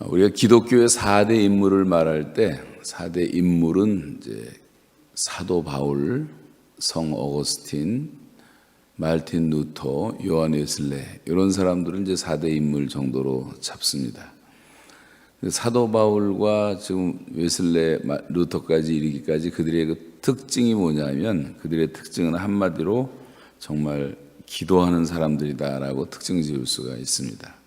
우리가 기독교의 4대 인물을 말할 때 4대 인물은 이제 사도 바울, 성 어거스틴, 말틴 루터, 요한 웨슬레 이런 사람들은 이제 4대 인물 정도로 잡습니다. 사도 바울과 지금 웨슬레, 루터까지 이르기까지 그들의 그 특징이 뭐냐면 그들의 특징은 한마디로 정말 기도하는 사람들이다라고 특징 지을 수가 있습니다.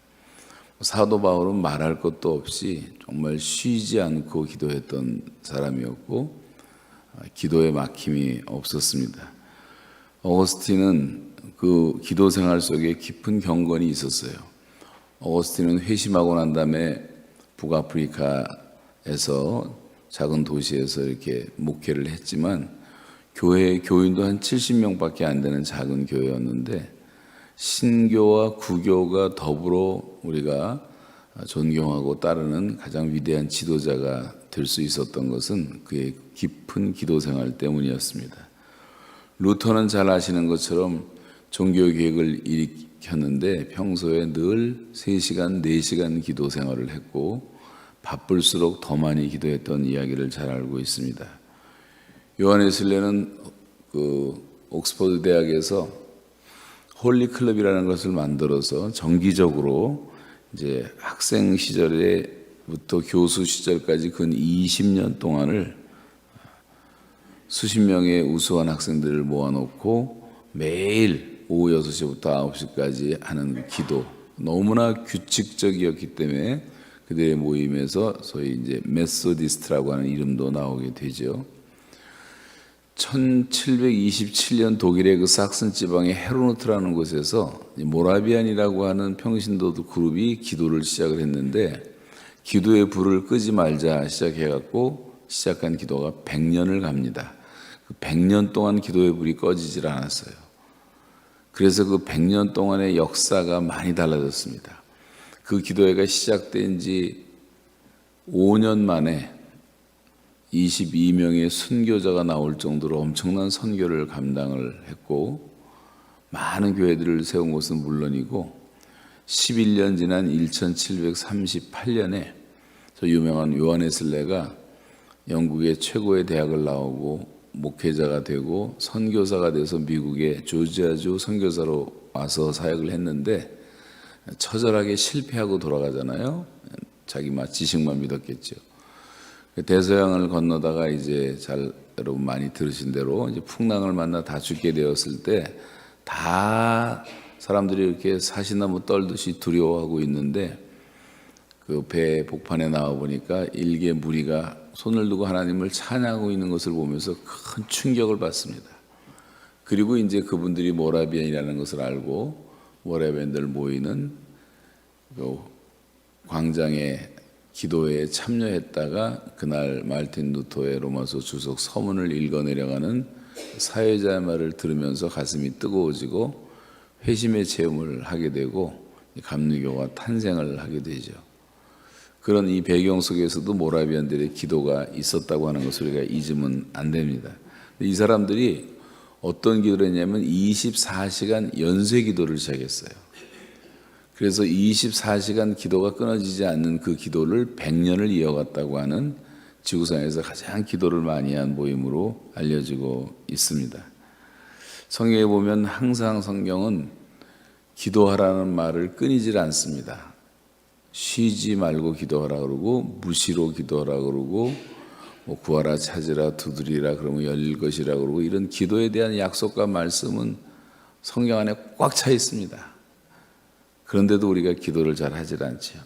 사도 바울은 말할 것도 없이 정말 쉬지 않고 기도했던 사람이었고 기도에 막힘이 없었습니다. 어거스틴은 그 기도 생활 속에 깊은 경건이 있었어요. 어거스틴은 회심하고 난 다음에 북아프리카에서 작은 도시에서 이렇게 목회를 했지만 교인도 한 70명밖에 안 되는 작은 교회였는데 신교와 구교가 더불어 우리가 존경하고 따르는 가장 위대한 지도자가 될 수 있었던 것은 그의 깊은 기도 생활 때문이었습니다. 루터는 잘 아시는 것처럼 종교개혁을 일으켰는데 평소에 늘 3시간, 4시간 기도 생활을 했고 바쁠수록 더 많이 기도했던 이야기를 잘 알고 있습니다. 요한 웨슬레는 그 옥스퍼드 대학에서 홀리 클럽이라는 것을 만들어서 정기적으로 이제 학생 시절에부터 교수 시절까지 근 20년 동안을 수십 명의 우수한 학생들을 모아놓고 매일 오후 6시부터 9시까지 하는 기도, 너무나 규칙적이었기 때문에 그들의 모임에서 소위 이제 메소디스트라고 하는 이름도 나오게 되죠. 1727년 독일의 그 삭슨 지방의 헤르노트라는 곳에서 모라비안이라고 하는 평신도들 그룹이 기도를 시작을 했는데 기도의 불을 끄지 말자 시작해갖고 시작한 기도가 100년을 갑니다. 그 100년 동안 기도의 불이 꺼지질 않았어요. 그래서 그 100년 동안의 역사가 많이 달라졌습니다. 그 기도회가 시작된 지 5년 만에 22명의 순교자가 나올 정도로 엄청난 선교를 감당을 했고 많은 교회들을 세운 것은 물론이고 11년 지난 1738년에 저 유명한 요한 웨슬레가 영국의 최고의 대학을 나오고 목회자가 되고 선교사가 돼서 미국의 조지아주 선교사로 와서 사역을 했는데 처절하게 실패하고 돌아가잖아요. 자기 지식만 믿었겠죠. 대서양을 건너다가 이제 여러분 많이 들으신 대로 이제 풍랑을 만나 다 죽게 되었을 때 다 사람들이 이렇게 사시나무 떨듯이 두려워하고 있는데 그 배 복판에 나와 보니까 일개 무리가 손을 두고 하나님을 찬양하고 있는 것을 보면서 큰 충격을 받습니다. 그리고 이제 그분들이 모라비안이라는 것을 알고 모라비안들 모이는 그 광장에 기도회에 참여했다가 그날 말틴 루터의 로마서 주석 서문을 읽어내려가는 사회자의 말을 들으면서 가슴이 뜨거워지고 회심의 체험을 하게 되고 감리교가 탄생을 하게 되죠. 그런 이 배경 속에서도 모라비안들의 기도가 있었다고 하는 것을 우리가 잊으면 안 됩니다. 이 사람들이 어떤 기도를 했냐면 24시간 연쇄 기도를 시작했어요. 그래서 24시간 기도가 끊어지지 않는 그 기도를 100년을 이어갔다고 하는 지구상에서 가장 기도를 많이 한 모임으로 알려지고 있습니다. 성경에 보면 항상 성경은 기도하라는 말을 끊이질 않습니다. 쉬지 말고 기도하라 그러고 무시로 기도하라 그러고 구하라 찾으라 두드리라 그러면 열릴 것이라 그러고 이런 기도에 대한 약속과 말씀은 성경 안에 꽉 차 있습니다. 그런데도 우리가 기도를 잘 하질 않지요.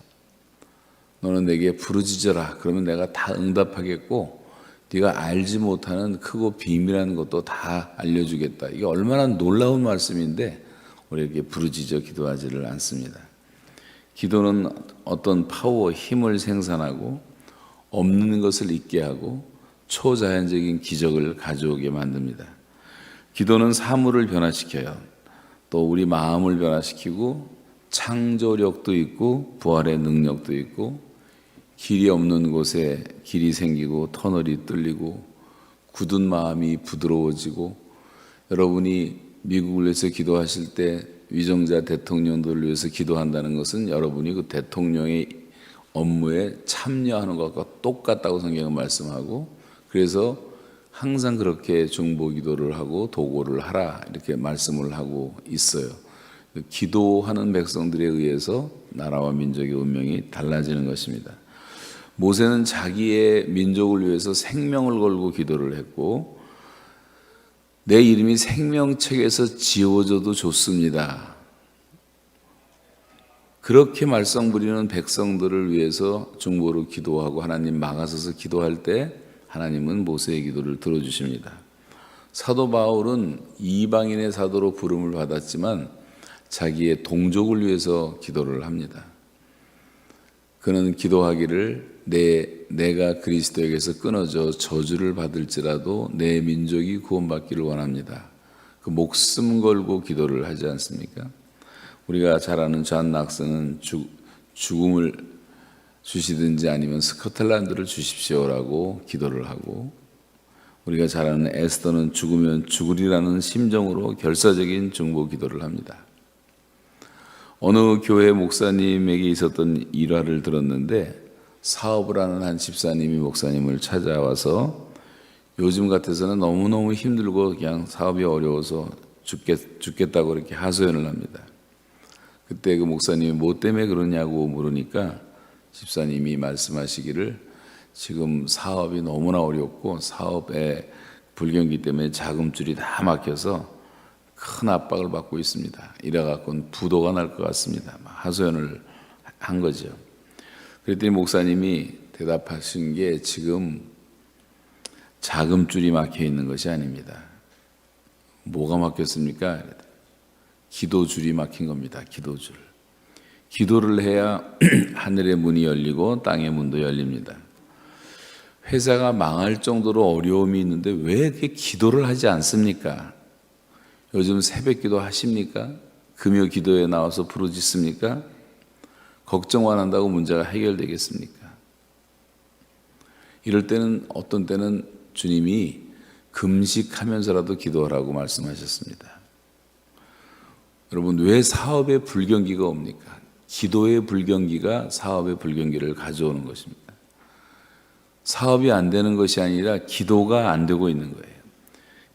너는 내게 부르짖어라. 그러면 내가 다 응답하겠고 네가 알지 못하는 크고 비밀한 것도 다 알려주겠다. 이게 얼마나 놀라운 말씀인데 우리에게 부르짖어 기도하지를 않습니다. 기도는 어떤 파워, 힘을 생산하고 없는 것을 있게 하고 초자연적인 기적을 가져오게 만듭니다. 기도는 사물을 변화시켜요. 또 우리 마음을 변화시키고 창조력도 있고 부활의 능력도 있고 길이 없는 곳에 길이 생기고 터널이 뚫리고 굳은 마음이 부드러워지고 여러분이 미국을 위해서 기도하실 때 위정자 대통령들을 위해서 기도한다는 것은 여러분이 그 대통령의 업무에 참여하는 것과 똑같다고 성경은 말씀하고, 그래서 항상 그렇게 중보 기도를 하고 도고를 하라 이렇게 말씀을 하고 있어요. 기도하는 백성들에 의해서 나라와 민족의 운명이 달라지는 것입니다. 모세는 자기의 민족을 위해서 생명을 걸고 기도를 했고, 내 이름이 생명책에서 지워져도 좋습니다. 그렇게 말썽 부리는 백성들을 위해서 중보로 기도하고 하나님 막아서서 기도할 때 하나님은 모세의 기도를 들어주십니다. 사도 바울은 이방인의 사도로 부름을 받았지만 자기의 동족을 위해서 기도를 합니다. 그는 기도하기를 내가 그리스도에게서 끊어져 저주를 받을지라도 내 민족이 구원받기를 원합니다. 그 목숨 걸고 기도를 하지 않습니까? 우리가 잘 아는 존 낙스는 죽음을 주시든지 아니면 스코틀랜드를 주십시오라고 기도를 하고, 우리가 잘 아는 에스더는 죽으면 죽으리라는 심정으로 결사적인 중보 기도를 합니다. 어느 교회 목사님에게 있었던 일화를 들었는데, 사업을 하는 한 집사님이 목사님을 찾아와서 요즘 같아서는 너무너무 힘들고 그냥 사업이 어려워서 죽겠다고 그렇게 하소연을 합니다. 그때 그 목사님이 뭐 때문에 그러냐고 물으니까 집사님이 말씀하시기를 지금 사업이 너무나 어렵고 사업에 불경기 때문에 자금줄이 다 막혀서 큰 압박을 받고 있습니다. 이래갖고는 부도가 날 것 같습니다. 하소연을 한 거죠. 그랬더니 목사님이 대답하신 게 지금 자금줄이 막혀 있는 것이 아닙니다. 뭐가 막혔습니까? 기도줄이 막힌 겁니다. 기도줄. 기도를 해야 하늘의 문이 열리고 땅의 문도 열립니다. 회사가 망할 정도로 어려움이 있는데 왜 이렇게 기도를 하지 않습니까? 요즘 새벽 기도 하십니까? 금요 기도에 나와서 부르짖습니까? 걱정만 한다고 문제가 해결되겠습니까? 이럴 때는 어떤 때는 주님이 금식하면서라도 기도하라고 말씀하셨습니다. 여러분, 왜 사업에 불경기가 옵니까? 기도의 불경기가 사업의 불경기를 가져오는 것입니다. 사업이 안 되는 것이 아니라 기도가 안 되고 있는 거예요.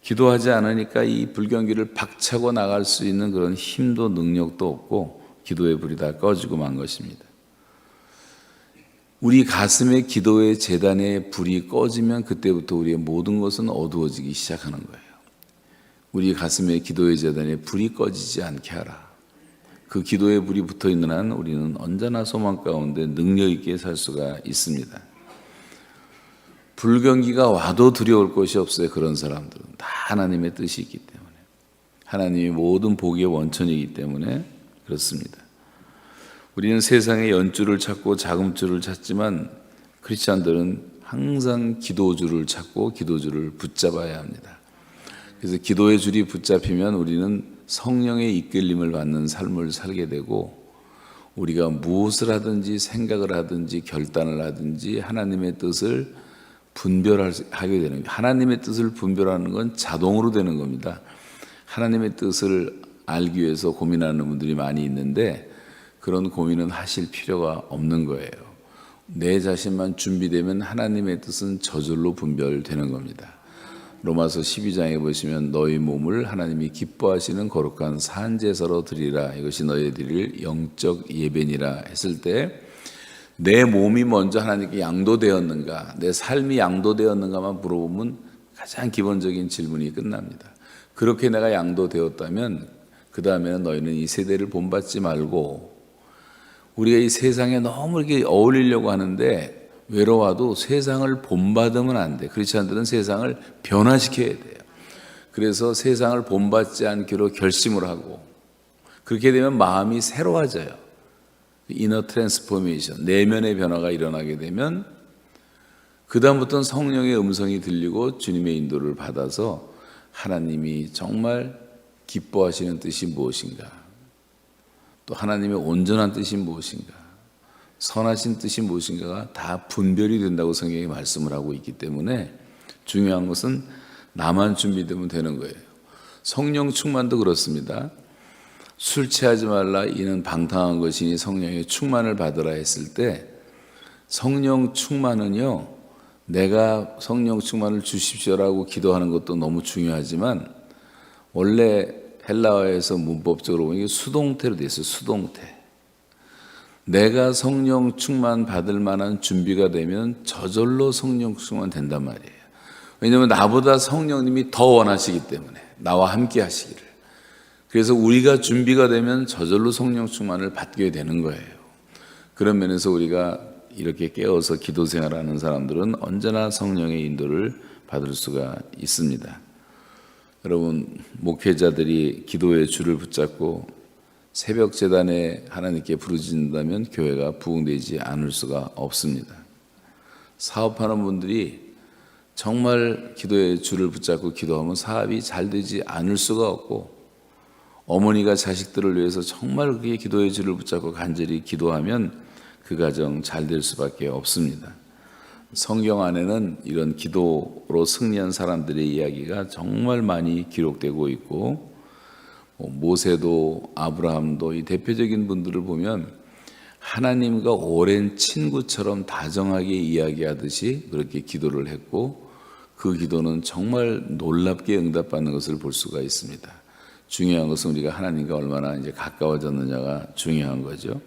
기도하지 않으니까 이 불경기를 박차고 나갈 수 있는 그런 힘도 능력도 없고 기도의 불이 다 꺼지고 만 것입니다. 우리 가슴에 기도의 제단에 불이 꺼지면 그때부터 우리의 모든 것은 어두워지기 시작하는 거예요. 우리 가슴에 기도의 제단에 불이 꺼지지 않게 하라. 그 기도의 불이 붙어 있는 한 우리는 언제나 소망 가운데 능력 있게 살 수가 있습니다. 불경기가 와도 두려울 것이 없어요. 그런 사람들은 다 하나님의 뜻이 있기 때문에, 하나님이 모든 복의 원천이기 때문에 그렇습니다. 우리는 세상의 연줄을 찾고 자금줄을 찾지만 크리스찬들은 항상 기도줄을 찾고 기도줄을 붙잡아야 합니다. 그래서 기도의 줄이 붙잡히면 우리는 성령의 이끌림을 받는 삶을 살게 되고, 우리가 무엇을 하든지 생각을 하든지 결단을 하든지 하나님의 뜻을 분별하게 되는 거예요. 하나님의 뜻을 분별하는 건 자동으로 되는 겁니다. 하나님의 뜻을 알기 위해서 고민하는 분들이 많이 있는데 그런 고민은 하실 필요가 없는 거예요. 내 자신만 준비되면 하나님의 뜻은 저절로 분별되는 겁니다. 로마서 12장에 보시면 너희 몸을 하나님이 기뻐하시는 거룩한 산제사로 드리라, 이것이 너희 드릴 영적 예배니라 했을 때 내 몸이 먼저 하나님께 양도되었는가, 내 삶이 양도되었는가만 물어보면 가장 기본적인 질문이 끝납니다. 그렇게 내가 양도되었다면 그 다음에는 너희는 이 세대를 본받지 말고, 우리가 이 세상에 너무 이렇게 어울리려고 하는데 외로워도 세상을 본받으면 안 돼. 크리스찬들은 세상을 변화시켜야 돼요. 그래서 세상을 본받지 않기로 결심을 하고, 그렇게 되면 마음이 새로워져요. 이너 트랜스포메이션, 내면의 변화가 일어나게 되면 그 다음부터는 성령의 음성이 들리고 주님의 인도를 받아서 하나님이 정말 기뻐하시는 뜻이 무엇인가, 또 하나님의 온전한 뜻이 무엇인가, 선하신 뜻이 무엇인가가 다 분별이 된다고 성경이 말씀을 하고 있기 때문에 중요한 것은 나만 준비되면 되는 거예요. 성령 충만도 그렇습니다. 술 취하지 말라, 이는 방탕한 것이니 성령의 충만을 받으라 했을 때 성령 충만은요, 내가 성령 충만을 주십시오라고 기도하는 것도 너무 중요하지만 원래 헬라어에서 문법적으로 보면 이게 수동태로 돼 있어요. 수동태. 내가 성령 충만 받을 만한 준비가 되면 저절로 성령 충만 된단 말이에요. 왜냐하면 나보다 성령님이 더 원하시기 때문에, 나와 함께 하시기를. 그래서 우리가 준비가 되면 저절로 성령 충만을 받게 되는 거예요. 그런 면에서 우리가 이렇게 깨어서 기도 생활하는 사람들은 언제나 성령의 인도를 받을 수가 있습니다. 여러분, 목회자들이 기도의 줄을 붙잡고 새벽 제단에 하나님께 부르짖는다면 교회가 부흥되지 않을 수가 없습니다. 사업하는 분들이 정말 기도의 줄을 붙잡고 기도하면 사업이 잘 되지 않을 수가 없고, 어머니가 자식들을 위해서 정말 그게 기도의 줄을 붙잡고 간절히 기도하면 그 가정 잘 될 수밖에 없습니다. 성경 안에는 이런 기도로 승리한 사람들의 이야기가 정말 많이 기록되고 있고, 모세도 아브라함도 이 대표적인 분들을 보면 하나님과 오랜 친구처럼 다정하게 이야기하듯이 그렇게 기도를 했고, 그 기도는 정말 놀랍게 응답받는 것을 볼 수가 있습니다. 중요한 것은 우리가 하나님과 얼마나 이제 가까워졌느냐가 중요한 거죠.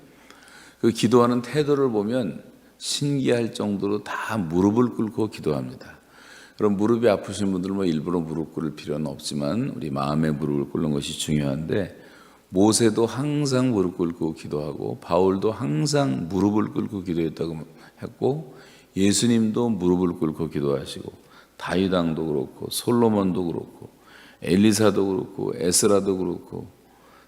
그 기도하는 태도를 보면 신기할 정도로 다 무릎을 꿇고 기도합니다. 그럼 무릎이 아프신 분들은 일부러 무릎 꿇을 필요는 없지만 우리 마음의 무릎을 꿇는 것이 중요한데, 모세도 항상 무릎 꿇고 기도하고 바울도 항상 무릎을 꿇고 기도했다고 했고, 예수님도 무릎을 꿇고 기도하시고, 다윗 왕도 그렇고 솔로몬도 그렇고 엘리사도 그렇고 에스라도 그렇고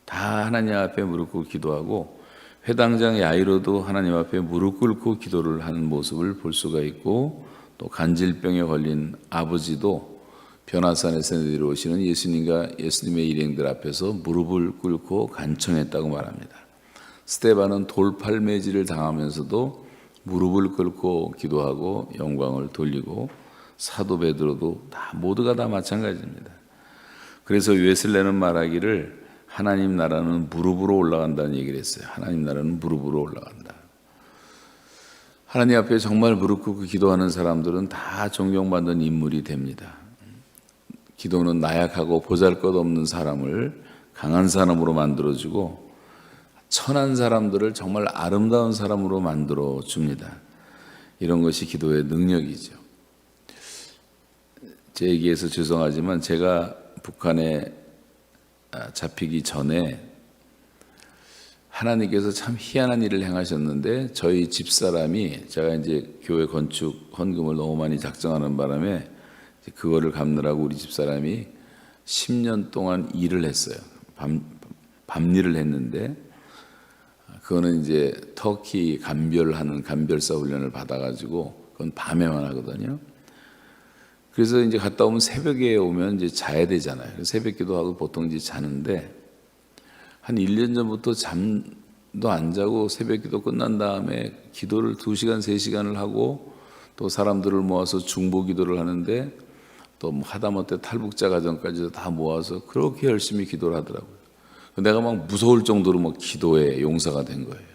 다 하나님 앞에 무릎 꿇고 기도하고, 회당장 야이로도 하나님 앞에 무릎 꿇고 기도를 하는 모습을 볼 수가 있고, 또 간질병에 걸린 아버지도 변화산에서 내려오시는 예수님과 예수님의 일행들 앞에서 무릎을 꿇고 간청했다고 말합니다. 스데반은 돌팔매질을 당하면서도 무릎을 꿇고 기도하고 영광을 돌리고, 사도 베드로도 모두가 다 마찬가지입니다. 그래서 웨슬레는 말하기를 하나님 나라는 무릎으로 올라간다는 얘기를 했어요. 하나님 나라는 무릎으로 올라간다. 하나님 앞에 정말 무릎 꿇고 기도하는 사람들은 다 존경받는 인물이 됩니다. 기도는 나약하고 보잘것없는 사람을 강한 사람으로 만들어주고, 천한 사람들을 정말 아름다운 사람으로 만들어줍니다. 이런 것이 기도의 능력이죠. 제 얘기해서 죄송하지만 제가 북한에 잡히기 전에 하나님께서 참 희한한 일을 행하셨는데, 저희 집사람이, 제가 이제 교회 건축 헌금을 너무 많이 작정하는 바람에 그거를 갚느라고 우리 집사람이 10년 동안 일을 했어요. 밤일을 했는데, 그거는 이제 터키 감별하는 감별사 훈련을 받아가지고 그건 밤에만 하거든요. 그래서 이제 갔다 오면 새벽에 오면 이제 자야 되잖아요. 새벽 기도하고 보통 이제 자는데, 한 1년 전부터 잠도 안 자고 새벽 기도 끝난 다음에 기도를 2시간, 3시간을 하고, 또 사람들을 모아서 중보 기도를 하는데, 또 하다못해 탈북자 가정까지도 다 모아서 그렇게 열심히 기도를 하더라고요. 내가 막 무서울 정도로 막 기도에 용사가 된 거예요.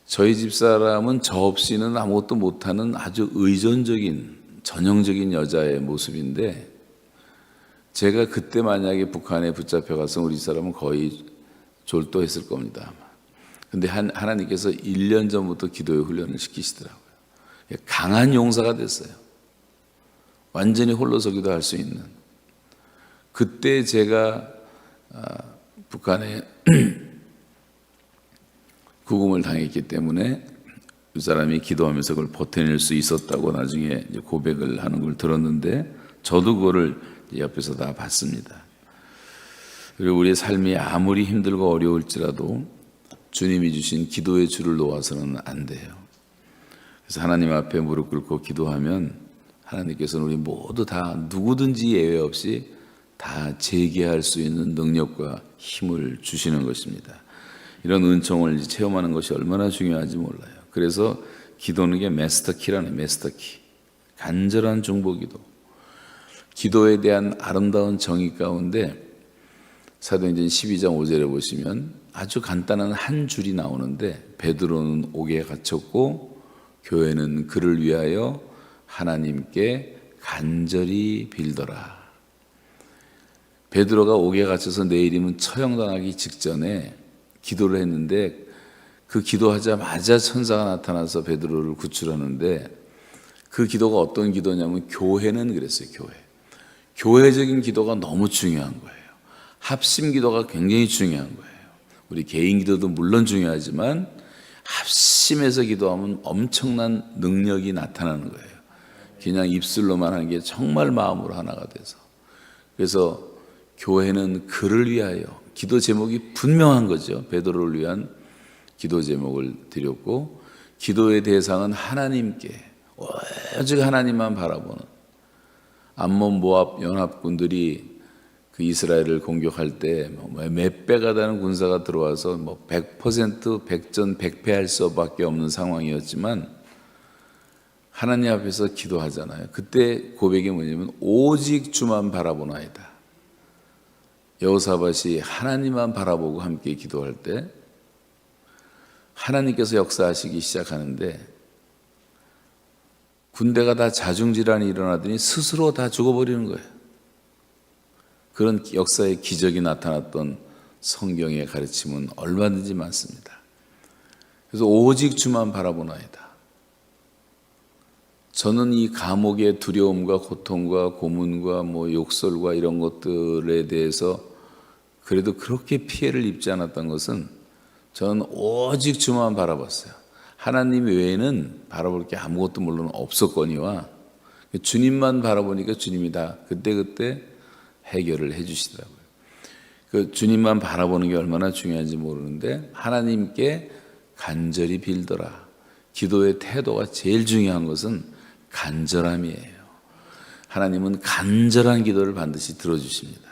저희 집사람은 저 없이는 아무것도 못하는 아주 의존적인, 전형적인 여자의 모습인데, 제가 그때 만약에 북한에 붙잡혀가서 우리 사람은 거의 졸도했을 겁니다. 근데 하나님께서 1년 전부터 기도의 훈련을 시키시더라고요. 강한 용사가 됐어요. 완전히 홀로서 기도할 수 있는. 그때 제가 북한에 구금을 당했기 때문에 그 사람이 기도하면서 그걸 버텨낼 수 있었다고 나중에 이제 고백을 하는 걸 들었는데, 저도 그거를 옆에서 다 봤습니다. 그리고 우리의 삶이 아무리 힘들고 어려울지라도 주님이 주신 기도의 줄을 놓아서는 안 돼요. 그래서 하나님 앞에 무릎 꿇고 기도하면 하나님께서는 우리 모두 다 누구든지 예외 없이 다 재개할 수 있는 능력과 힘을 주시는 것입니다. 이런 은총을 체험하는 것이 얼마나 중요한지 몰라요. 그래서 기도는 게 마스터키라는, 마스터키. 간절한 중보기도. 기도에 대한 아름다운 정의 가운데 사도행전 12장 5절에 보시면 아주 간단한 한 줄이 나오는데 베드로는 옥에 갇혔고 교회는 그를 위하여 하나님께 간절히 빌더라. 베드로가 옥에 갇혀서 내일이면 처형당하기 직전에 기도를 했는데 그 기도하자마자 천사가 나타나서 베드로를 구출하는데 그 기도가 어떤 기도냐면 교회는 그랬어요. 교회적인 기도가 너무 중요한 거예요. 합심 기도가 굉장히 중요한 거예요. 우리 개인 기도도 물론 중요하지만 합심해서 기도하면 엄청난 능력이 나타나는 거예요. 그냥 입술로만 하는 게 정말 마음으로 하나가 돼서. 그래서 교회는 그를 위하여, 기도 제목이 분명한 거죠. 베드로를 위한 기도 제목을 드렸고, 기도의 대상은 하나님께 오직 하나님만 바라보는, 암몬 모압 연합군들이 그 이스라엘을 공격할 때 몇 배가 되는 군사가 들어와서 100% 백전백패할 수밖에 없는 상황이었지만 하나님 앞에서 기도하잖아요. 그때 고백이 뭐냐면 오직 주만 바라보나이다. 여호사밧이 하나님만 바라보고 함께 기도할 때 하나님께서 역사하시기 시작하는데 군대가 다 자중질환이 일어나더니 스스로 다 죽어버리는 거예요. 그런 역사의 기적이 나타났던 성경의 가르침은 얼마든지 많습니다. 그래서 오직 주만 바라보나이다. 저는 이 감옥의 두려움과 고통과 고문과 욕설과 이런 것들에 대해서 그래도 그렇게 피해를 입지 않았던 것은 저는 오직 주만 바라봤어요. 하나님 외에는 바라볼 게 아무것도 물론 없었거니와 주님만 바라보니까 주님이 다 그때그때 해결을 해 주시더라고요. 그 주님만 바라보는 게 얼마나 중요한지 모르는데 하나님께 간절히 빌더라. 기도의 태도가 제일 중요한 것은 간절함이에요. 하나님은 간절한 기도를 반드시 들어주십니다.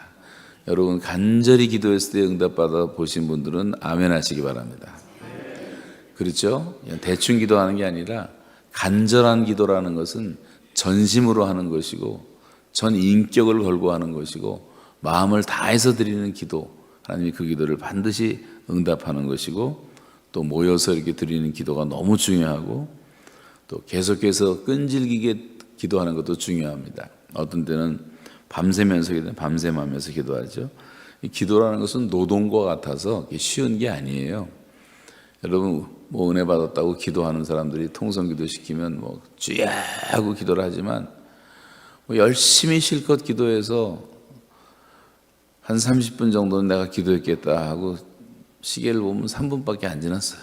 여러분 간절히 기도했을 때 응답받아 보신 분들은 아멘 하시기 바랍니다. 그렇죠? 대충 기도하는 게 아니라 간절한 기도라는 것은 전심으로 하는 것이고 전 인격을 걸고 하는 것이고 마음을 다해서 드리는 기도, 하나님이 그 기도를 반드시 응답하는 것이고 또 모여서 이렇게 드리는 기도가 너무 중요하고 또 계속해서 끈질기게 기도하는 것도 중요합니다. 어떤 때는 밤새면서 밤샘하면서 기도하죠. 기도라는 것은 노동과 같아서 쉬운 게 아니에요. 여러분 은혜 받았다고 기도하는 사람들이 통성기도 시키면 주야 하고 기도를 하지만 열심히 실컷 기도해서 한 30분 정도는 내가 기도했겠다 하고 시계를 보면 3분밖에 안 지났어요.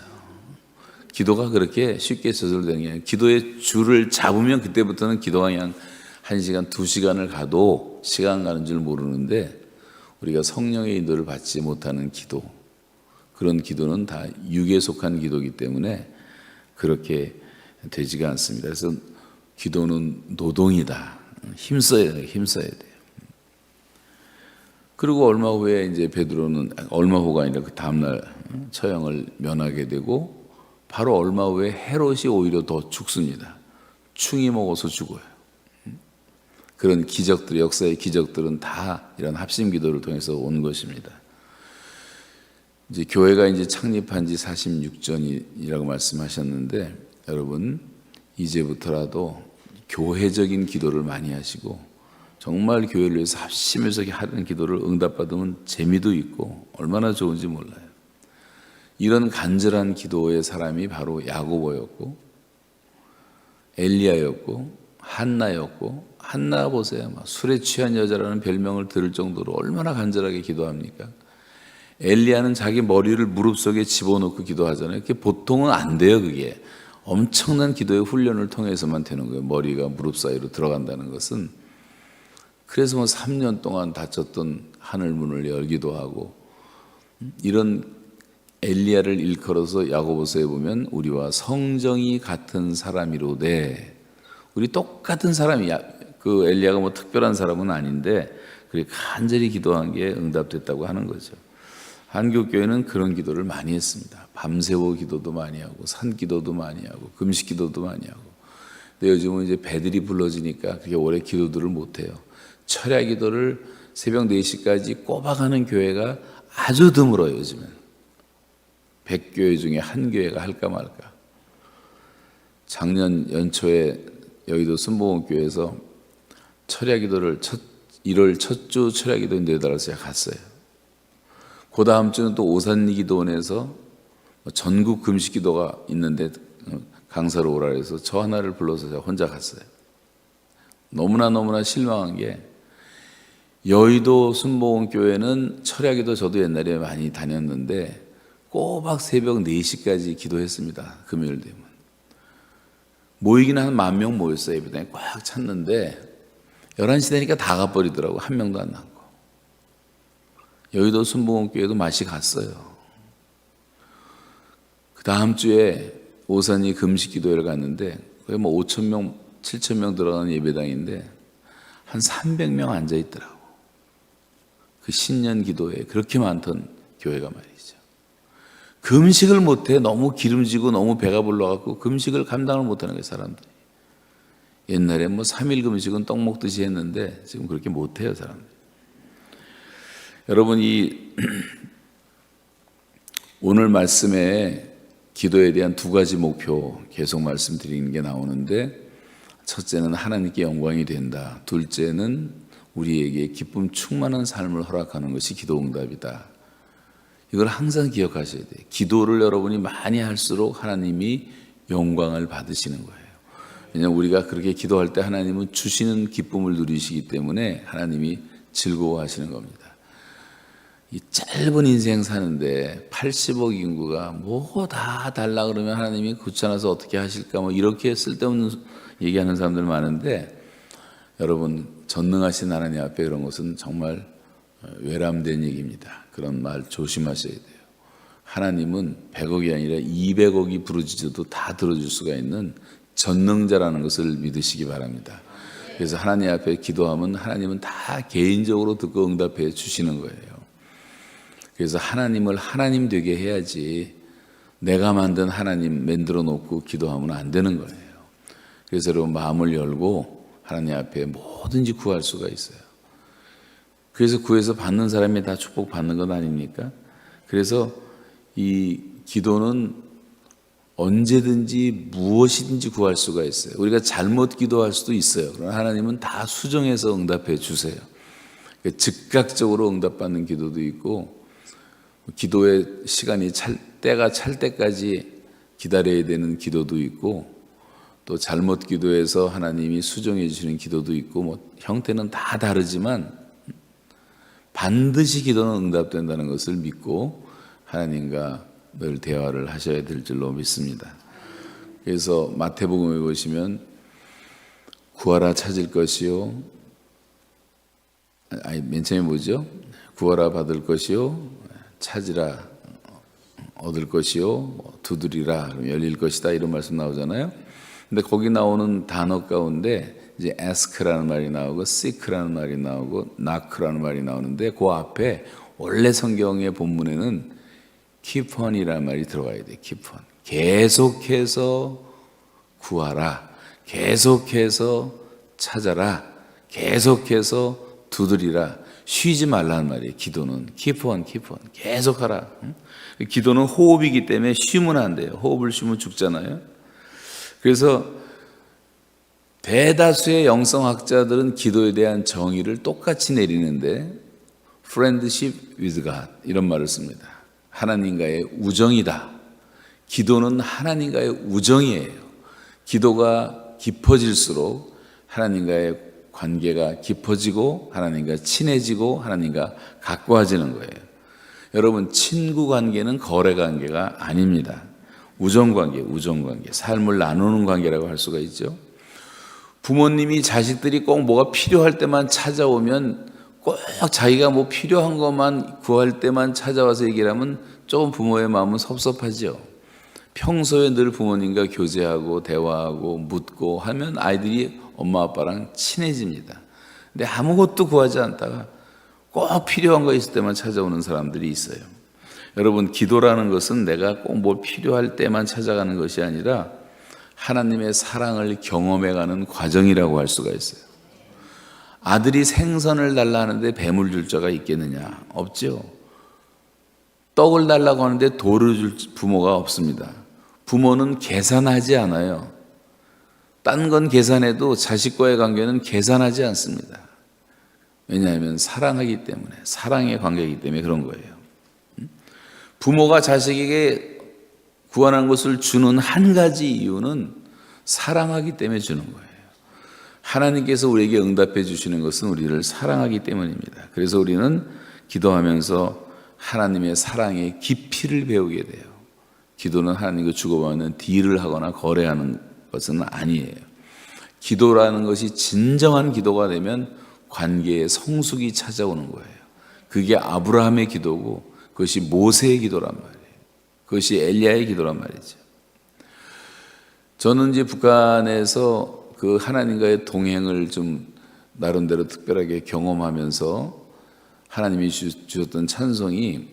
기도가 그렇게 쉽게 저절되는 게 아니에요. 기도의 줄을 잡으면 그때부터는 기도가 그냥 1시간, 2시간을 가도 시간 가는 줄 모르는데 우리가 성령의 인도를 받지 못하는 기도, 그런 기도는 다 육에 속한 기도이기 때문에 그렇게 되지가 않습니다. 그래서 기도는 노동이다. 힘써야 돼요. 그리고 얼마 후에 이제 베드로는 얼마 후가 아니라 그 다음날 처형을 면하게 되고 바로 얼마 후에 헤롯이 오히려 더 죽습니다. 충이 먹어서 죽어요. 그런 기적들, 역사의 기적들은 다 이런 합심 기도를 통해서 온 것입니다. 이제 교회가 이제 창립한 지 46전이라고 말씀하셨는데 여러분 이제부터라도 교회적인 기도를 많이 하시고 정말 교회를 위해서 합심해서 하는 기도를 응답받으면 재미도 있고 얼마나 좋은지 몰라요. 이런 간절한 기도의 사람이 바로 야고보였고 엘리야였고 한나였고, 한나 보세요. 술에 취한 여자라는 별명을 들을 정도로 얼마나 간절하게 기도합니까? 엘리야는 자기 머리를 무릎 속에 집어넣고 기도하잖아요. 그게 보통은 안 돼요. 그게 엄청난 기도의 훈련을 통해서만 되는 거예요. 머리가 무릎 사이로 들어간다는 것은. 그래서 3년 동안 닫혔던 하늘문을 열기도 하고, 이런 엘리야를 일컬어서 야고보서에 보면 우리와 성정이 같은 사람이로되, 우리 똑같은 사람이야. 그 엘리야가 특별한 사람은 아닌데 그렇게 간절히 기도한 게 응답됐다고 하는 거죠. 한국교회는 그런 기도를 많이 했습니다. 밤새워 기도도 많이 하고 산기도도 많이 하고 금식기도도 많이 하고. 근데 요즘은 이제 배들이 불러지니까 그렇게 오래 기도들을 못 해요. 철야 기도를 새벽 4시까지 꼬박하는 교회가 아주 드물어요. 요즘은 100교회 중에 한 교회가 할까 말까. 작년 연초에 여의도 순복음교회에서 철야기도를 1월 첫 주 철야기도 내달아서 제가 갔어요. 그 다음 주는 또 오산리기도원에서 전국 금식기도가 있는데 강사로 오라 해서 저 하나를 불러서 제가 혼자 갔어요. 너무나 실망한 게 여의도 순복음교회는 철야기도 저도 옛날에 많이 다녔는데 꼬박 새벽 4시까지 기도했습니다. 금요일 되면. 모이기는 한 10,000명 모였어요. 예배당에 꽉 찼는데 11시 되니까 다 가버리더라고. 한 명도 안 남고. 여의도 순복음교회도 맛이 갔어요. 그 다음 주에 오산이 금식기도회를 갔는데 거의 뭐 5,000명, 7,000명 들어가는 예배당인데 한 300명 앉아있더라고. 그 신년 기도회에 그렇게 많던 교회가 말이죠. 금식을 못해. 너무 기름지고 너무 배가 불러갖고 금식을 감당을 못하는 거예요, 사람들이. 옛날에 뭐 3일 금식은 떡 먹듯이 했는데 지금 그렇게 못해요, 사람들이. 여러분, 오늘 말씀에 기도에 대한 2가지 목표 계속 말씀드리는 게 나오는데, 첫째는 하나님께 영광이 된다. 둘째는 우리에게 기쁨 충만한 삶을 허락하는 것이 기도 응답이다. 이걸 항상 기억하셔야 돼요. 기도를 여러분이 많이 할수록 하나님이 영광을 받으시는 거예요. 왜냐하면 우리가 그렇게 기도할 때 하나님은 주시는 기쁨을 누리시기 때문에 하나님이 즐거워하시는 겁니다. 이 짧은 인생 사는데 80억 인구가 뭐 다 달라 그러면 하나님이 귀찮아서 어떻게 하실까 뭐 이렇게 쓸데없는 얘기하는 사람들 많은데, 여러분, 전능하신 하나님 앞에 그런 것은 정말 외람된 얘기입니다. 그런 말 조심하셔야 돼요. 하나님은 100억이 아니라 200억이 부르짖어도 다 들어줄 수가 있는 전능자라는 것을 믿으시기 바랍니다. 그래서 하나님 앞에 기도하면 하나님은 다 개인적으로 듣고 응답해 주시는 거예요. 그래서 하나님을 하나님 되게 해야지 내가 만든 하나님 만들어 놓고 기도하면 안 되는 거예요. 그래서 여러분, 마음을 열고 하나님 앞에 뭐든지 구할 수가 있어요. 그래서 구해서 받는 사람이 다 축복 받는 것 아닙니까? 그래서 이 기도는 언제든지 무엇이든지 구할 수가 있어요. 우리가 잘못 기도할 수도 있어요. 그러나 하나님은 다 수정해서 응답해 주세요. 즉각적으로 응답받는 기도도 있고, 기도의 시간이 때가 찰 때까지 기다려야 되는 기도도 있고, 또 잘못 기도해서 하나님이 수정해 주시는 기도도 있고, 뭐 형태는 다 다르지만 반드시 기도는 응답된다는 것을 믿고 하나님과 늘 대화를 하셔야 될 줄로 믿습니다. 그래서 마태복음에 보시면 구하라 찾을 것이요, 맨 처음에 뭐죠? 구하라 받을 것이요, 찾으라 얻을 것이요, 두드리라 열릴 것이다, 이런 말씀 나오잖아요. 근데 거기 나오는 단어 가운데 이제 ask라는 말이 나오고 seek라는 말이 나오고 knock라는 말이 나오는데, 그 앞에 원래 성경의 본문에는 keep on이라는 말이 들어가야 돼요. keep on. 계속해서 구하라, 계속해서 찾아라, 계속해서 두드리라. 쉬지 말라는 말이에요. 기도는 keep on, keep on. 계속하라. 기도는 호흡이기 때문에 쉬면 안 돼요. 호흡을 쉬면 죽잖아요. 그래서 대다수의 영성학자들은 기도에 대한 정의를 똑같이 내리는데, friendship with God 이런 말을 씁니다. 하나님과의 우정이다. 기도는 하나님과의 우정이에요. 기도가 깊어질수록 하나님과의 관계가 깊어지고 하나님과 친해지고 하나님과 가까워지는 거예요. 여러분, 친구 관계는 거래 관계가 아닙니다. 우정관계, 삶을 나누는 관계라고 할 수가 있죠. 부모님이 자식들이 꼭 뭐가 필요할 때만 찾아오면, 꼭 자기가 뭐 필요한 것만 구할 때만 찾아와서 얘기를 하면 조금 부모의 마음은 섭섭하죠. 평소에 늘 부모님과 교제하고 대화하고 묻고 하면 아이들이 엄마 아빠랑 친해집니다. 근데 아무것도 구하지 않다가 꼭 필요한 거 있을 때만 찾아오는 사람들이 있어요. 여러분, 기도라는 것은 내가 꼭 뭐 필요할 때만 찾아가는 것이 아니라 하나님의 사랑을 경험해가는 과정이라고 할 수가 있어요. 아들이 생선을 달라 하는데 뱀을 줄 자가 있겠느냐? 없죠. 떡을 달라고 하는데 돌을 줄 부모가 없습니다. 부모는 계산하지 않아요. 딴 건 계산해도 자식과의 관계는 계산하지 않습니다. 왜냐하면 사랑하기 때문에, 사랑의 관계이기 때문에 그런 거예요. 부모가 자식에게 구원한 것을 주는 한 가지 이유는 사랑하기 때문에 주는 거예요. 하나님께서 우리에게 응답해 주시는 것은 우리를 사랑하기 때문입니다. 그래서 우리는 기도하면서 하나님의 사랑의 깊이를 배우게 돼요. 기도는 하나님과 주고받는 딜을 하거나 거래하는 것은 아니에요. 기도라는 것이 진정한 기도가 되면 관계의 성숙이 찾아오는 거예요. 그게 아브라함의 기도고 그것이 모세의 기도란 말이에요. 그것이 엘리야의 기도란 말이죠. 저는 이제 북한에서 그 하나님과의 동행을 좀 나름대로 특별하게 경험하면서 하나님이 주셨던 찬송이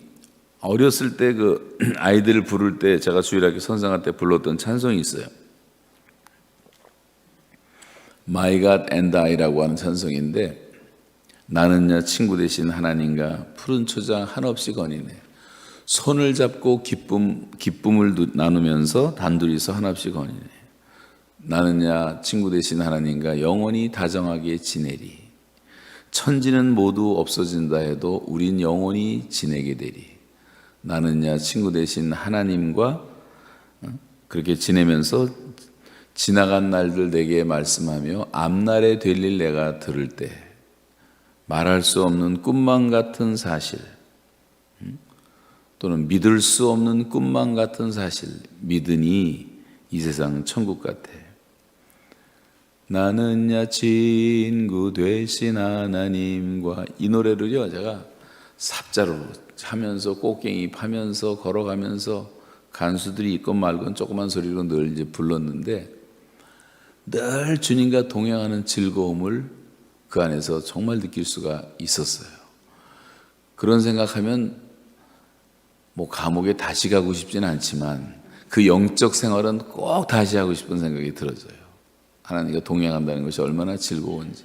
어렸을 때 그 아이들을 부를 때 제가 주일학교 선생할 때 불렀던 찬송이 있어요. My God and I라고 하는 찬송인데 나는야 친구 되신 하나님과 푸른 초장 한없이 거니네. 손을 잡고 기쁨을 나누면서 단둘이서 한없이 거니네. 나는야 친구 되신 하나님과 영원히 다정하게 지내리. 천지는 모두 없어진다 해도 우린 영원히 지내게 되리. 나는야 친구 되신 하나님과 그렇게 지내면서 지나간 날들 내게 말씀하며 앞날에 될 일 내가 들을 때 말할 수 없는 꿈만 같은 사실 또는 믿을 수 없는 꿈만 같은 사실 믿으니 이 세상 천국 같아. 나는야 친구 되신 하나님과 이 노래를요 제가 삽자로 하면서 꽃갱이 파면서 걸어가면서 간수들이 있건 말건 조그만 소리로 늘 이제 불렀는데 늘 주님과 동행하는 즐거움을 그 안에서 정말 느낄 수가 있었어요. 그런 생각하면 뭐 감옥에 다시 가고 싶지는 않지만 그 영적 생활은 꼭 다시 하고 싶은 생각이 들어져요. 하나님과 동행한다는 것이 얼마나 즐거운지.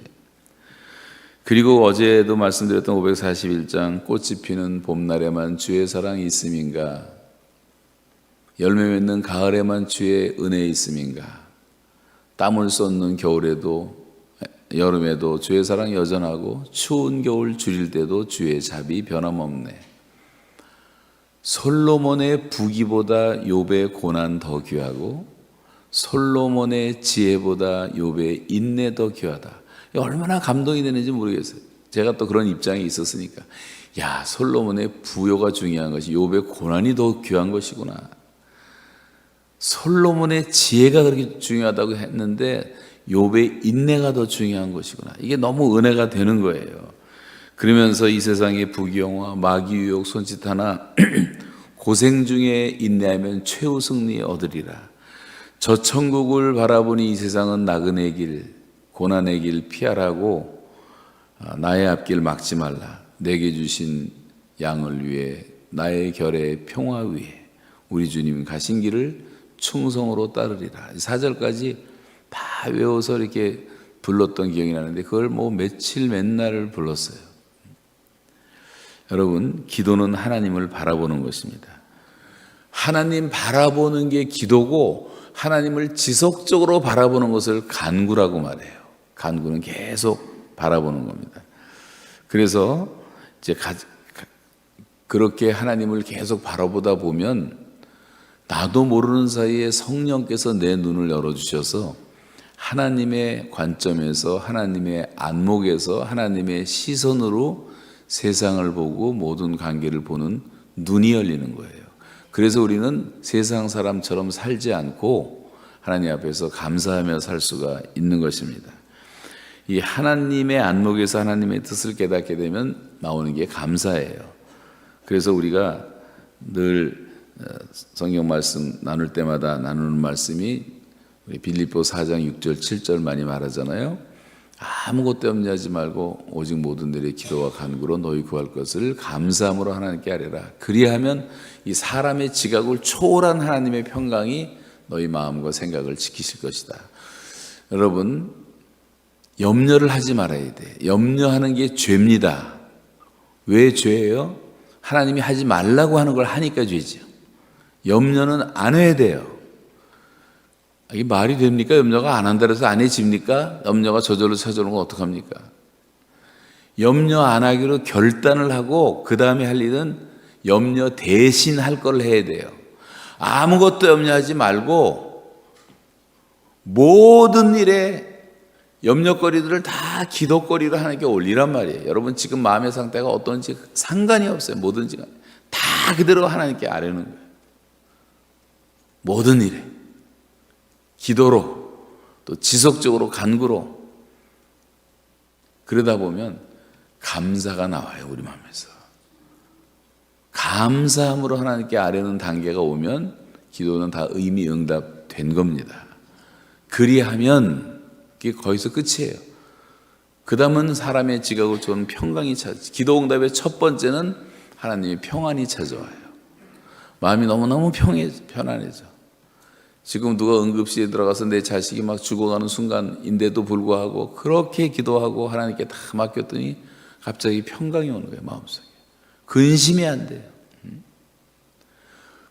그리고 어제도 말씀드렸던 541장 꽃이 피는 봄날에만 주의 사랑이 있음인가, 열매 맺는 가을에만 주의 은혜 있음인가, 땀을 쏟는 겨울에도 여름에도 주의 사랑이 여전하고 추운 겨울 줄일 때도 주의 잡이 변함없네. 솔로몬의 부귀보다 욥의 고난 더 귀하고 솔로몬의 지혜보다 욥의 인내 더 귀하다. 얼마나 감동이 되는지 모르겠어요. 제가 또 그런 입장에 있었으니까 야, 솔로몬의 부요가 중요한 것이 욥의 고난이 더 귀한 것이구나. 솔로몬의 지혜가 그렇게 중요하다고 했는데 욥의 인내가 더 중요한 것이구나. 이게 너무 은혜가 되는 거예요. 그러면서 이 세상의 부귀영화, 마귀 유혹, 손짓 하나 고생 중에 인내하면 최후 승리 얻으리라. 저 천국을 바라보니 이 세상은 나그네 길, 고난의 길 피하라고 나의 앞길 막지 말라. 내게 주신 양을 위해 나의 결의 평화 위에 우리 주님 가신 길을 충성으로 따르리라. 4절까지 다 외워서 이렇게 불렀던 기억이 나는데 그걸 뭐 며칠 맨날 불렀어요. 여러분, 기도는 하나님을 바라보는 것입니다. 하나님 바라보는 게 기도고 하나님을 지속적으로 바라보는 것을 간구라고 말해요. 간구는 계속 바라보는 겁니다. 그래서 이제 그렇게 하나님을 계속 바라보다 보면 나도 모르는 사이에 성령께서 내 눈을 열어주셔서 하나님의 관점에서, 하나님의 안목에서, 하나님의 시선으로 세상을 보고 모든 관계를 보는 눈이 열리는 거예요. 그래서 우리는 세상 사람처럼 살지 않고 하나님 앞에서 감사하며 살 수가 있는 것입니다. 이 하나님의 안목에서 하나님의 뜻을 깨닫게 되면 나오는 게 감사예요. 그래서 우리가 늘 성경 말씀 나눌 때마다 나누는 말씀이 우리 빌립보 4장 6절 7절 많이 말하잖아요. 아무것도 염려하지 말고 오직 모든 일의 기도와 간구로 너희 구할 것을 감사함으로 하나님께 아뢰라. 그리하면 이 사람의 지각을 초월한 하나님의 평강이 너희 마음과 생각을 지키실 것이다. 여러분, 염려를 하지 말아야 돼. 염려하는 게 죄입니다. 왜 죄예요? 하나님이 하지 말라고 하는 걸 하니까 죄죠. 염려는 안 해야 돼요. 이게 말이 됩니까? 염려가 안 한다 해서 안 해집니까? 염려가 저절로 찾아오는 건 어떡합니까? 염려 안 하기로 결단을 하고 그 다음에 할 일은 염려 대신 할 걸 해야 돼요. 아무것도 염려하지 말고 모든 일에 염려거리들을 다 기도거리로 하나님께 올리란 말이에요. 여러분 지금 마음의 상태가 어떤지 상관이 없어요. 뭐든지 다 그대로 하나님께 아뢰는 거예요. 모든 일에 기도로 또 지속적으로 간구로 그러다 보면 감사가 나와요. 우리 마음에서 감사함으로 하나님께 아뢰는 단계가 오면 기도는 다 의미 응답된 겁니다. 그리하면 그게 거기서 끝이에요. 그 다음은 사람의 지각을 좋은 평강이 찾지. 기도 응답의 첫 번째는 하나님의 평안이 찾아와요. 마음이 너무너무 편안해져. 지금 누가 응급실에 들어가서 내 자식이 막 죽어가는 순간인데도 불구하고 그렇게 기도하고 하나님께 다 맡겼더니 갑자기 평강이 오는 거예요. 마음속에 근심이 안 돼요.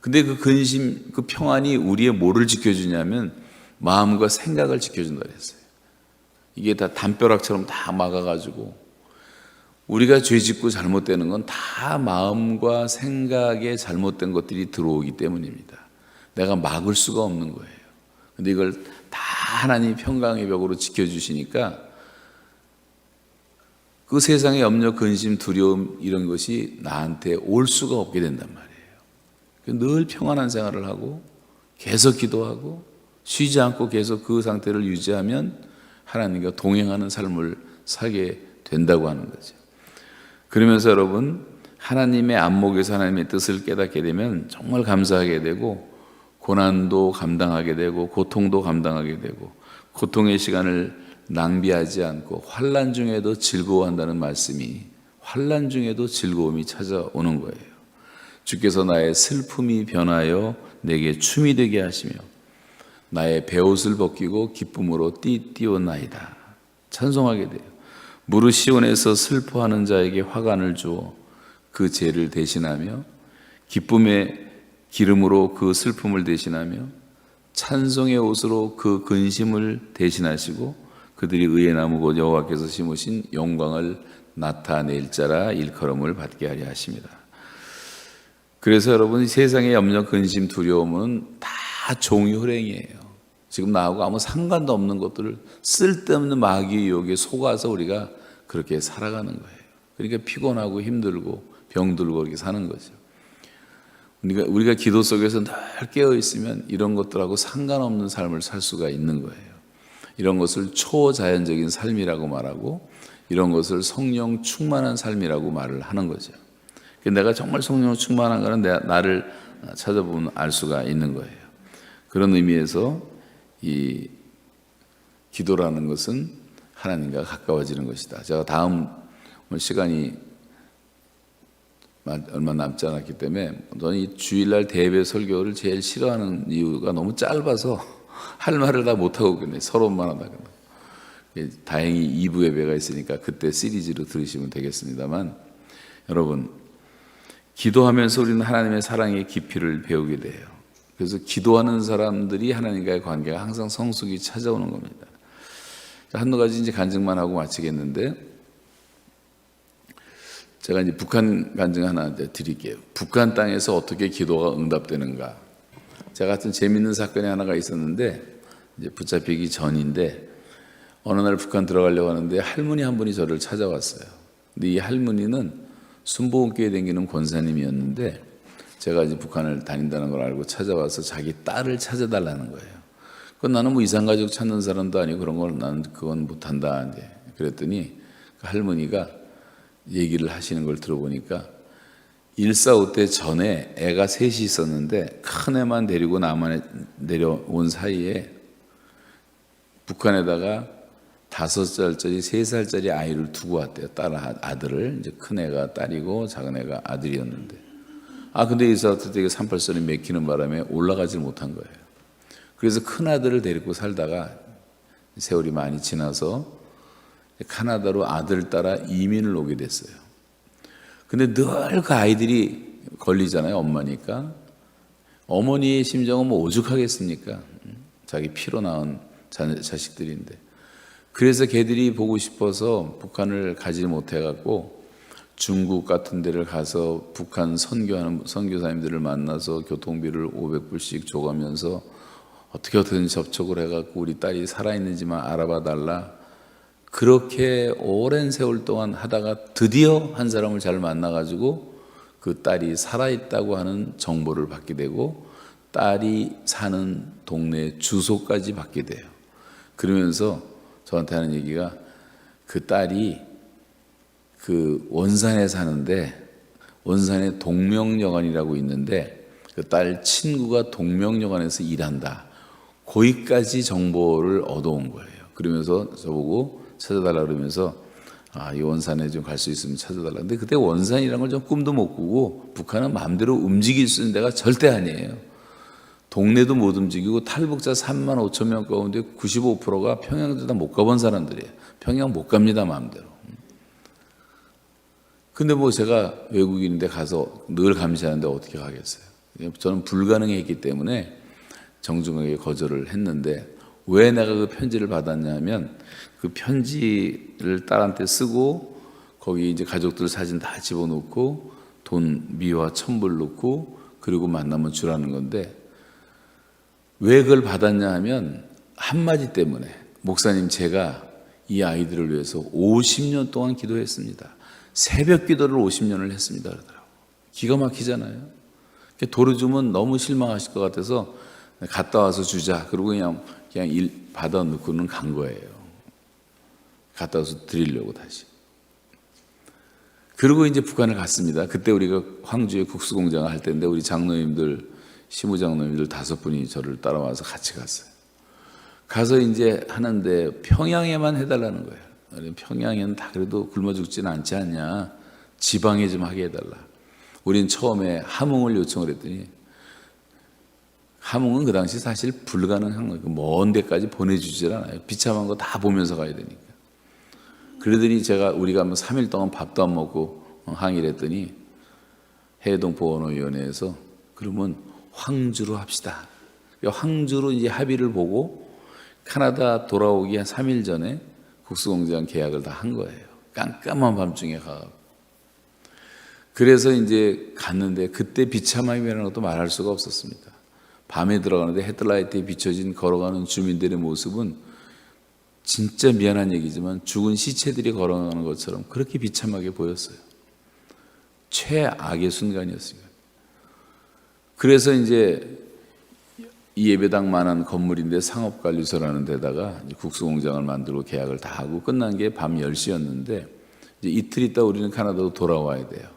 근데 그 근심, 그 평안이 우리의 뭐를 지켜주냐면 마음과 생각을 지켜준다 그랬어요. 이게 다 담벼락처럼 다 막아가지고 우리가 죄짓고 잘못되는 건 다 마음과 생각에 잘못된 것들이 들어오기 때문입니다. 내가 막을 수가 없는 거예요. 근데 이걸 다 하나님이 평강의 벽으로 지켜주시니까 그 세상의 염려, 근심, 두려움 이런 것이 나한테 올 수가 없게 된단 말이에요. 늘 평안한 생활을 하고 계속 기도하고 쉬지 않고 계속 그 상태를 유지하면 하나님과 동행하는 삶을 살게 된다고 하는 거죠. 그러면서 여러분 하나님의 안목에서 하나님의 뜻을 깨닫게 되면 정말 감사하게 되고 고난도 감당하게 되고 고통도 감당하게 되고 고통의 시간을 낭비하지 않고 환난 중에도 즐거워한다는 말씀이 환난 중에도 즐거움이 찾아오는 거예요. 주께서 나의 슬픔이 변하여 내게 춤이 되게 하시며 나의 베옷을 벗기고 기쁨으로 띠띠오나이다. 찬송하게 돼요. 무릇 시온에서 슬퍼하는 자에게 화관을 주어 그 죄를 대신하며 기쁨의 기름으로 그 슬픔을 대신하며 찬송의 옷으로 그 근심을 대신하시고 그들이 의의 나무 곧 여호와께서 심으신 영광을 나타낼 자라 일컬음을 받게 하려 하십니다. 그래서 여러분 세상의 염려, 근심, 두려움은 다 종이 호랭이에요. 지금 나하고 아무 상관도 없는 것들을 쓸데없는 마귀의 유혹에 속아서 우리가 그렇게 살아가는 거예요. 그러니까 피곤하고 힘들고 병들고 그렇게 사는 거죠. 우리가 기도 속에서 늘 깨어 있으면 이런 것들하고 상관없는 삶을 살 수가 있는 거예요. 이런 것을 초자연적인 삶이라고 말하고 이런 것을 성령 충만한 삶이라고 말을 하는 거죠. 내가 정말 성령 충만한 거는 나를 찾아보면 알 수가 있는 거예요. 그런 의미에서 이 기도라는 것은 하나님과 가까워지는 것이다. 제가 다음 시간이 얼마 남지 않았기 때문에 저는 이 주일날 대배 설교를 제일 싫어하는 이유가 너무 짧아서 할 말을 다 못하고 그냥 서론만 하다가 다행히 2부 예배가 있으니까 그때 시리즈로 들으시면 되겠습니다만 여러분 기도하면서 우리는 하나님의 사랑의 깊이를 배우게 돼요. 그래서 기도하는 사람들이 하나님과의 관계가 항상 성숙이 찾아오는 겁니다. 한두 가지 이제 간증만 하고 마치겠는데 제가 이제 북한 간증 하나 이제 드릴게요. 북한 땅에서 어떻게 기도가 응답되는가. 제가 같은 재밌는 사건이 하나가 있었는데 이제 붙잡히기 전인데 어느 날 북한 들어가려고 하는데 할머니 한 분이 저를 찾아왔어요. 근데 이 할머니는 순복음교회 다니는 권사님이었는데 제가 이제 북한을 다닌다는 걸 알고 찾아와서 자기 딸을 찾아달라는 거예요. 그건 나는 뭐 이산가족 찾는 사람도 아니고 그런 걸 나는 그건 못한다. 그랬더니 그 할머니가 얘기를 하시는 걸 들어보니까 1.4.5 때 전에 애가 셋이 있었는데 큰 애만 데리고 남한에 내려온 사이에 북한에다가 5살짜리 3살짜리 아이를 두고 왔대요. 아들을. 이제 큰 애가 딸이고 작은 애가 아들이었는데 근데 이 사람한테 38선이 맥히는 바람에 올라가질 못한 거예요. 그래서 큰 아들을 데리고 살다가 세월이 많이 지나서 카나다로 아들 따라 이민을 오게 됐어요. 근데 늘 그 아이들이 걸리잖아요. 엄마니까. 어머니의 심정은 뭐 오죽하겠습니까? 자기 피로 낳은 자식들인데. 그래서 걔들이 보고 싶어서 북한을 가지 못해갖고 중국 같은 데를 가서 북한 선교하는 선교사님들을 만나서 교통비를 500불씩 줘가면서 어떻게든 접촉을 해갖고 우리 딸이 살아있는지만 알아봐 달라. 그렇게 오랜 세월 동안 하다가 드디어 한 사람을 잘 만나가지고 그 딸이 살아있다고 하는 정보를 받게 되고 딸이 사는 동네 주소까지 받게 돼요. 그러면서 저한테 하는 얘기가 그 딸이 그 원산에 사는데 원산에 동명여관이라고 있는데 그 딸 친구가 동명여관에서 일한다. 거기까지 정보를 얻어온 거예요. 그러면서 저보고 찾아달라 그러면서 이 원산에 좀 갈 수 있으면 찾아달라. 근데 그때 원산이라는 걸 좀 꿈도 못 꾸고 북한은 마음대로 움직일 수 있는 데가 절대 아니에요. 동네도 못 움직이고 탈북자 3만 5천 명 가운데 95%가 평양도 다 못 가본 사람들이에요. 평양 못 갑니다 마음대로. 근데 뭐 제가 외국인인데 가서 늘 감시하는데 어떻게 가겠어요. 저는 불가능했기 때문에 정중하게 거절을 했는데 왜 내가 그 편지를 받았냐면 그 편지를 딸한테 쓰고 거기 이제 가족들 사진 다 집어넣고 돈 미화 1,000불 넣고 그리고 만나면 주라는 건데 왜 그걸 받았냐 하면 한마디 때문에 목사님 제가 이 아이들을 위해서 50년 동안 기도했습니다. 새벽 기도를 50년을 했습니다. 그러더라고요. 기가 막히잖아요. 도로 주면 너무 실망하실 것 같아서 갔다 와서 주자. 그리고 그냥 일 받아 놓고는 간 거예요. 갔다 와서 드리려고 다시. 그리고 이제 북한을 갔습니다. 그때 우리가 황주에 국수공장을 할 때인데 우리 장로님들, 시무장로님들 5분이 저를 따라와서 같이 갔어요. 가서 이제 하는데 평양에만 해달라는 거예요. 평양에는 다 그래도 굶어 죽지는 않지 않냐. 지방에 좀 하게 해달라. 우린 처음에 함흥을 요청을 했더니 함흥은 그 당시 사실 불가능한 거예요. 먼 데까지 보내주질 않아요. 비참한 거 다 보면서 가야 되니까. 그러더니 우리가 한번 3일 동안 밥도 안 먹고 항의를 했더니 해동보건위원회에서 그러면 황주로 합시다. 황주로 이제 합의를 보고 카나다 돌아오기 한 3일 전에 국수공장 계약을 다 한 거예요. 깜깜한 밤중에 가고. 그래서 이제 갔는데 그때 비참함이라는 것도 말할 수가 없었습니다. 밤에 들어가는데 헤드라이트에 비춰진 걸어가는 주민들의 모습은 진짜 미안한 얘기지만 죽은 시체들이 걸어가는 것처럼 그렇게 비참하게 보였어요. 최악의 순간이었습니다. 그래서 이제 이 예배당만한 건물인데 상업관리소라는 데다가 국수공장을 만들고 계약을 다 하고 끝난 게 밤 10시였는데 이제 이틀 있다 우리는 카나다로 돌아와야 돼요.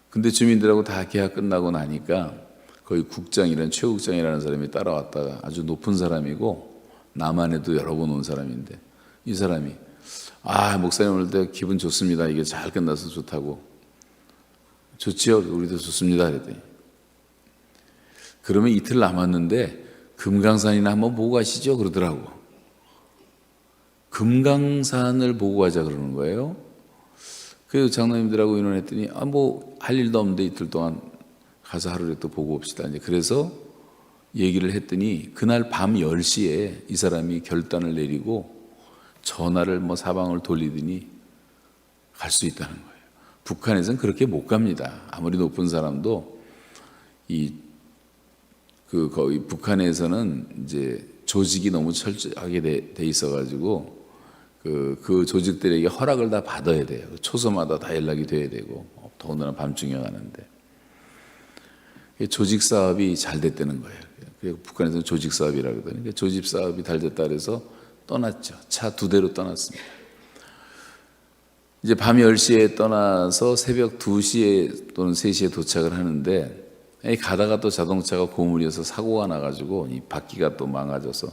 근데 주민들하고 다 계약 끝나고 나니까 거기 국장이라는 최국장이라는 사람이 따라왔다가 아주 높은 사람이고 남한에도 여러 번 온 사람인데 이 사람이 목사님 오늘 때 기분 좋습니다. 이게 잘 끝나서 좋다고. 좋지요? 우리도 좋습니다. 그랬더니 그러면 이틀 남았는데 금강산이나 한번 보고 가시죠 그러더라고. 금강산을 보고 가자 그러는 거예요. 그래서 장로님들하고 의논했더니 뭐 할 일도 없는데 이틀 동안 가서 하루라도 보고 옵시다. 이제 그래서 얘기를 했더니 그날 밤 10시에 이 사람이 결단을 내리고 전화를 사방을 돌리더니 갈 수 있다는 거예요. 북한에서는 그렇게 못 갑니다. 아무리 높은 사람도 거의 북한에서는 이제 조직이 너무 철저하게 돼 있어가지고 그 조직들에게 허락을 다 받아야 돼요. 초소마다 다 연락이 돼야 되고 더군다나 밤중에 가는데 조직 사업이 잘 됐다는 거예요. 그리고 북한에서는 조직 사업이라고 하거든요. 조직 사업이 잘 됐다 그래서 떠났죠. 차 2대로 떠났습니다. 이제 밤 10시에 떠나서 새벽 2시에 또는 3시에 도착을 하는데 가다가 또 자동차가 고물이어서 사고가 나가지고 이 바퀴가 또 망가져서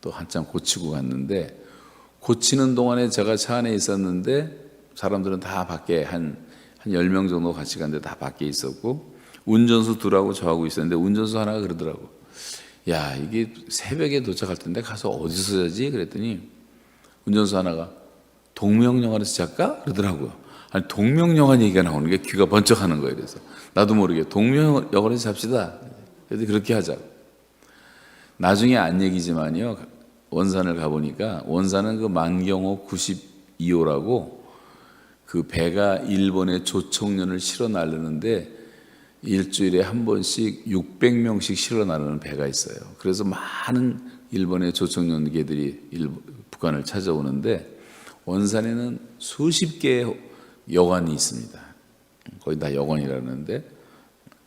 또 한참 고치고 갔는데 고치는 동안에 제가 차 안에 있었는데 사람들은 다 밖에 한 10명 정도 같이 갔는데 다 밖에 있었고 운전수 둘하고 저하고 있었는데 운전수 하나가 그러더라고. 야, 이게 새벽에 도착할 텐데 가서 어디서 자지? 그랬더니 운전수 하나가 동명영화의 작가? 그러더라고요. 아니, 동명영화 얘기가 나오는 게 귀가 번쩍하는 거예요. 그래서 나도 모르게 동명영화를 잡시다. 그래서 그렇게 하자고. 나중에 안 얘기지만요, 원산을 가보니까 원산은 그 만경호 92호라고 그 배가 일본에 조총련을 실어 나르는데 일주일에 한 번씩 600명씩 실어 나르는 배가 있어요. 그래서 많은 일본의 조총련계들이 북한을 찾아오는데 원산에는 수십 개의 여관이 있습니다. 거의 다 여관이라는데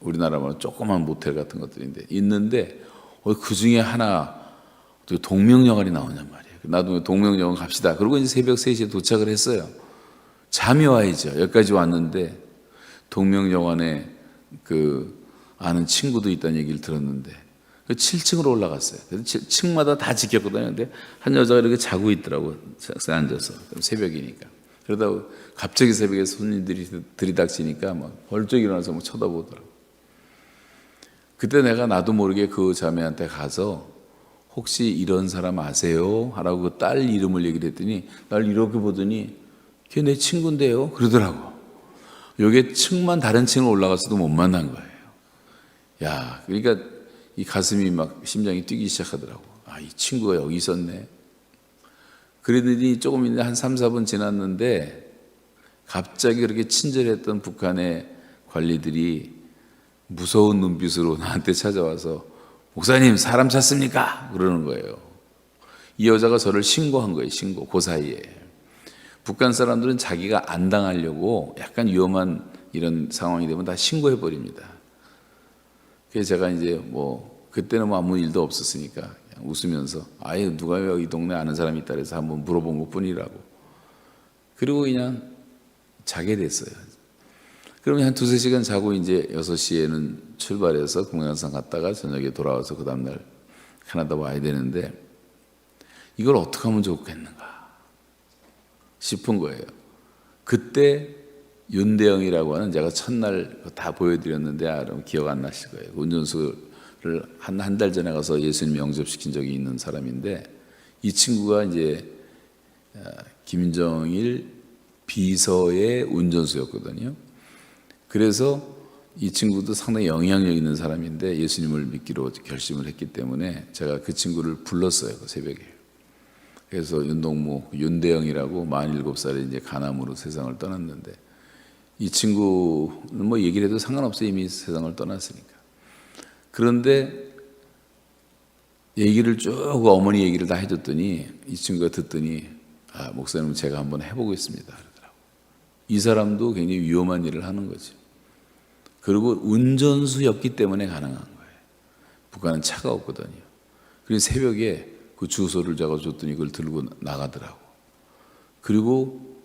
우리나라 말로 조그만 모텔 같은 것들인데 있는데 그 중에 하나 동명여관이 나오냔 말이에요. 나도 동명여관 갑시다. 그리고 이제 새벽 3시에 도착을 했어요. 잠이 와야죠. 여기까지 왔는데 동명여관에 그 아는 친구도 있다는 얘기를 들었는데 7층으로 올라갔어요. 그래서 7층마다 다 지켰거든요. 근데 한 여자가 이렇게 자고 있더라고. 책상에 앉아서. 새벽이니까. 그러다 갑자기 새벽에 손님들이 들이닥치니까 막 벌쩍 일어나서 막 쳐다보더라고. 그때 내가 나도 모르게 그 자매한테 가서 혹시 이런 사람 아세요? 하라고 그 딸 이름을 얘기를 했더니 날 이렇게 보더니 걔 내 친구인데요? 그러더라고. 요게 층만 다른 층을 올라가서도 못 만난 거예요. 야, 그러니까 이 가슴이 막 심장이 뛰기 시작하더라고. 아, 이 친구가 여기 있었네. 그러더니 조금 이제 한 3, 4분 지났는데 갑자기 그렇게 친절했던 북한의 관리들이 무서운 눈빛으로 나한테 찾아와서 목사님 사람 찾습니까? 그러는 거예요. 이 여자가 저를 신고한 거예요. 신고. 그 사이에. 북한 사람들은 자기가 안 당하려고 약간 위험한 이런 상황이 되면 다 신고해 버립니다. 그래서 제가 이제 뭐 그때는 뭐 아무 일도 없었으니까 그냥 웃으면서 아예 누가 여기 동네 아는 사람이 있다 그래서 한번 물어본 것 뿐이라고. 그리고 그냥 자게 됐어요. 그러면 한 2-3시간 자고 이제 6시에는 출발해서 공양산 갔다가 저녁에 돌아와서 그 다음날 캐나다 와야 되는데 이걸 어떻게 하면 좋겠는가 싶은 거예요. 그때 윤대영이라고 하는 제가 첫날 다 보여드렸는데 여러분 기억 안 나실 거예요. 운전수를 한 달 전에 가서 예수님 영접시킨 적이 있는 사람인데 이 친구가 이제 김정일 비서의 운전수였거든요. 그래서 이 친구도 상당히 영향력 있는 사람인데 예수님을 믿기로 결심을 했기 때문에 제가 그 친구를 불렀어요. 그 새벽에. 그래서 윤동무, 윤대영이라고 47살에 이제 간암으로 세상을 떠났는데 이 친구는 뭐 얘기를 해도 상관없어요. 이미 세상을 떠났으니까. 그런데 얘기를 쭉 어머니 얘기를 다 해줬더니 이 친구가 듣더니 목사님 제가 한번 해보겠습니다. 그러더라고. 이 사람도 굉장히 위험한 일을 하는 거죠. 그리고 운전수였기 때문에 가능한 거예요. 북한은 차가 없거든요. 그래서 새벽에 그 주소를 적어줬더니 그걸 들고 나가더라고. 그리고